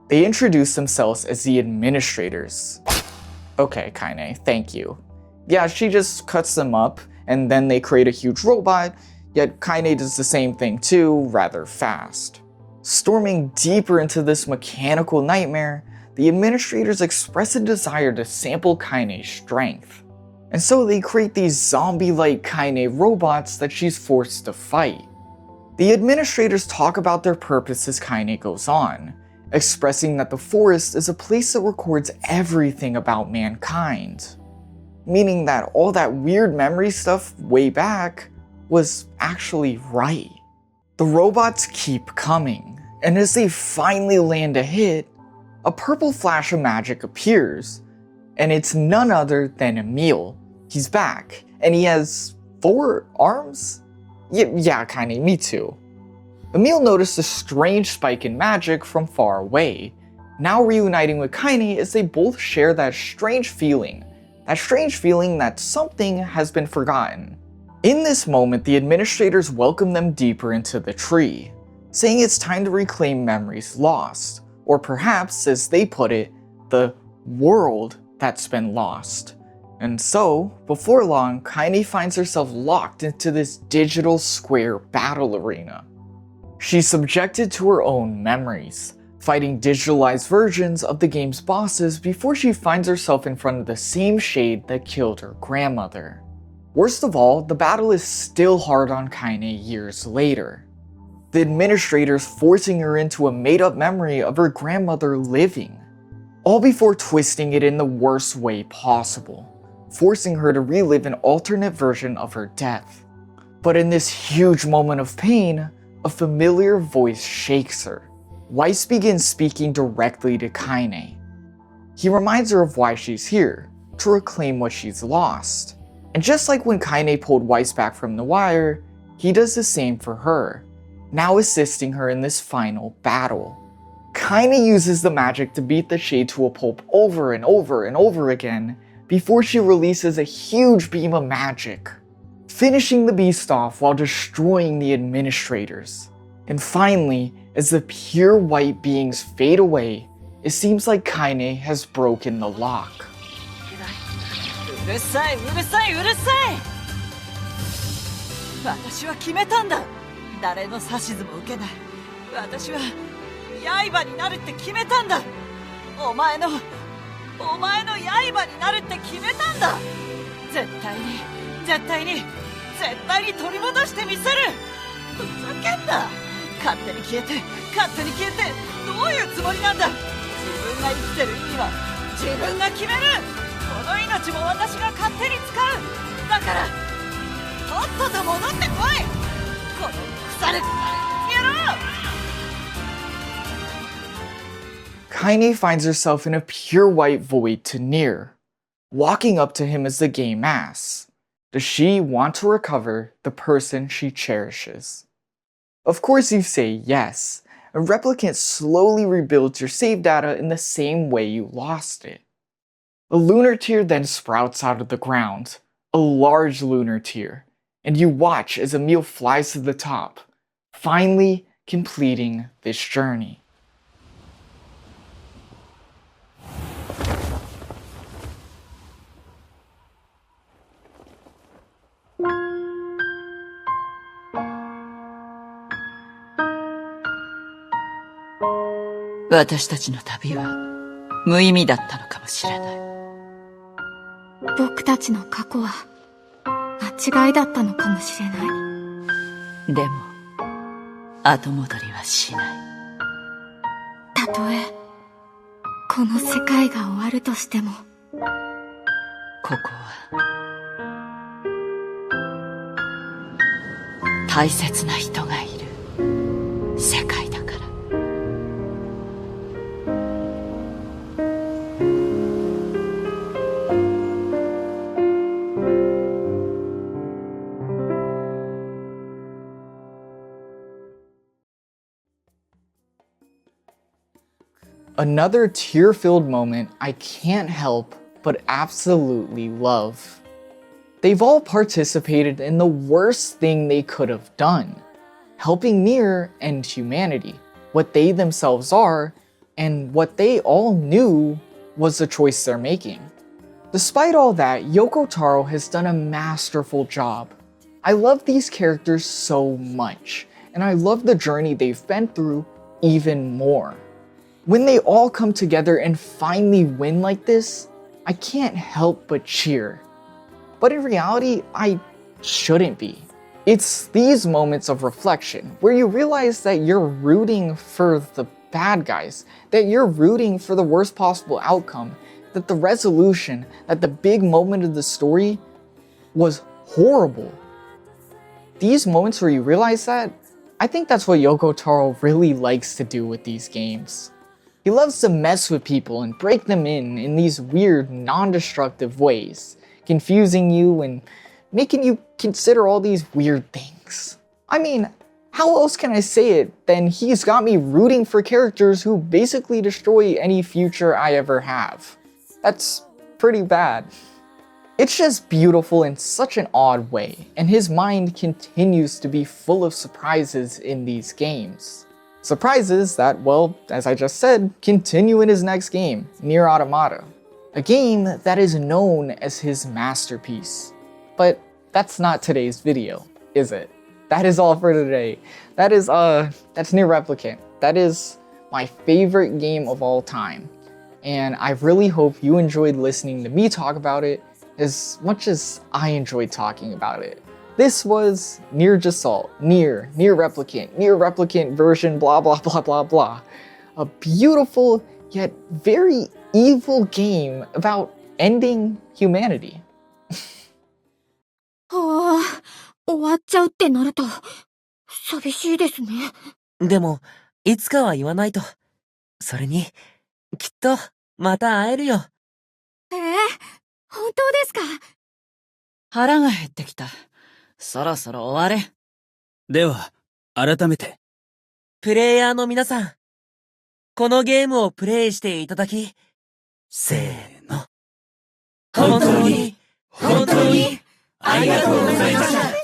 They introduce themselves as the administrators. Okay, Kaine, thank you. Yeah, she just cuts them up, and then they create a huge robot, yet Kaine does the same thing too, rather fast. Storming deeper into this mechanical nightmare, the administrators express a desire to sample Kaine's strength. And so they create these zombie-like Kaine robots that she's forced to fight. The administrators talk about their purpose as Kaine goes on, expressing that the forest is a place that records everything about mankind. Meaning that all that weird memory stuff way back was actually right. The robots keep coming, and as they finally land a hit, a purple flash of magic appears, and it's none other than Emil. He's back, and he has 4 arms? Yeah, Kaine, me too. Emil noticed a strange spike in magic from far away, now reuniting with Kaine as they both share that strange feeling that something has been forgotten. In this moment, the administrators welcome them deeper into the tree, saying it's time to reclaim memories lost, or perhaps, as they put it, the world that's been lost. And so, before long, Kaine finds herself locked into this digital square battle arena. She's subjected to her own memories, fighting digitalized versions of the game's bosses before she finds herself in front of the same shade that killed her grandmother. Worst of all, the battle is still hard on Kaine years later. The administrators forcing her into a made-up memory of her grandmother living, all before twisting it in the worst way possible, forcing her to relive an alternate version of her death. But in this huge moment of pain, a familiar voice shakes her. Weiss begins speaking directly to Kaine. He reminds her of why she's here, to reclaim what she's lost. And just like when Kaine pulled Weiss back from the wire, he does the same for her, now assisting her in this final battle. Kaine uses the magic to beat the shade to a pulp over and over and over again before she releases a huge beam of magic, finishing the beast off while destroying the administrators. And finally, as the pure white beings fade away, it seems like Kaine has broken the lock. うるさい、うるさい、うるさい。私は決めたんだ。誰の指図も受けない。私は刃になるって決めたんだ。お前の刃になるって決めたんだ。絶対に取り戻してみせる。ふざけんな。勝手に消えてどういうつもりなんだ。自分が生きてる意味は自分が決める。この命も私が勝手に使う。だからとっとと戻ってこい。この腐れ野郎。Kaine finds herself in a pure white void to NieR, walking up to him as the game asks, does she want to recover the person she cherishes? Of course you say yes. A replicant slowly rebuilds your save data in the same way you lost it. A lunar tear then sprouts out of the ground, a large lunar tear, and you watch as Emil flies to the top, finally completing this journey. "私たちの旅は無意味だったのかもしれない。僕たちの過去は間違いだったのかもしれない。でも後戻りはしない。たとえこの世界が終わるとしても、ここは大切な人がいる世界だから。Another tear-filled moment I can't help but absolutely love. They've all participated in the worst thing they could have done, helping NieR end humanity, what they themselves are, and what they all knew was the choice they're making. Despite all that, Yoko Taro has done a masterful job. I love these characters so much, and I love the journey they've been through even more. When they all come together and finally win like this, I can't help but cheer. But in reality, I shouldn't be. It's these moments of reflection where you realize that you're rooting for the bad guys, that you're rooting for the worst possible outcome, that the resolution, that the big moment of the story was horrible. These moments where you realize that, I think that's what Yoko Taro really likes to do with these games. He loves to mess with people and break them in these weird, non-destructive ways, confusing you and making you consider all these weird things. I mean, how else can I say it than he's got me rooting for characters who basically destroy any future I ever have. That's pretty bad. It's just beautiful in such an odd way, and his mind continues to be full of surprises in these games. Surprises that, well, as I just said, continue in his next game, NieR Automata. A game that is known as his masterpiece. But that's not today's video, is it? that is all for today. That's NieR Replicant. That is my favorite game of all time. And I really hope you enjoyed listening to me talk about it as much as I enjoyed talking about it. This was NieR Gestalt, NieR Replicant version, blah, blah, blah, blah, blah. A beautiful yet very evil game about ending humanity. はあ、終わっちゃうってなると、寂しいですね。でも、いつかは言わないと。それに、きっと、また会えるよ。本当ですか？腹が減ってきた。そろそろ終われ。では、改めて。プレイヤーの皆さん、このゲームをプレイしていただき、せーの。本当に、ありがとうございました。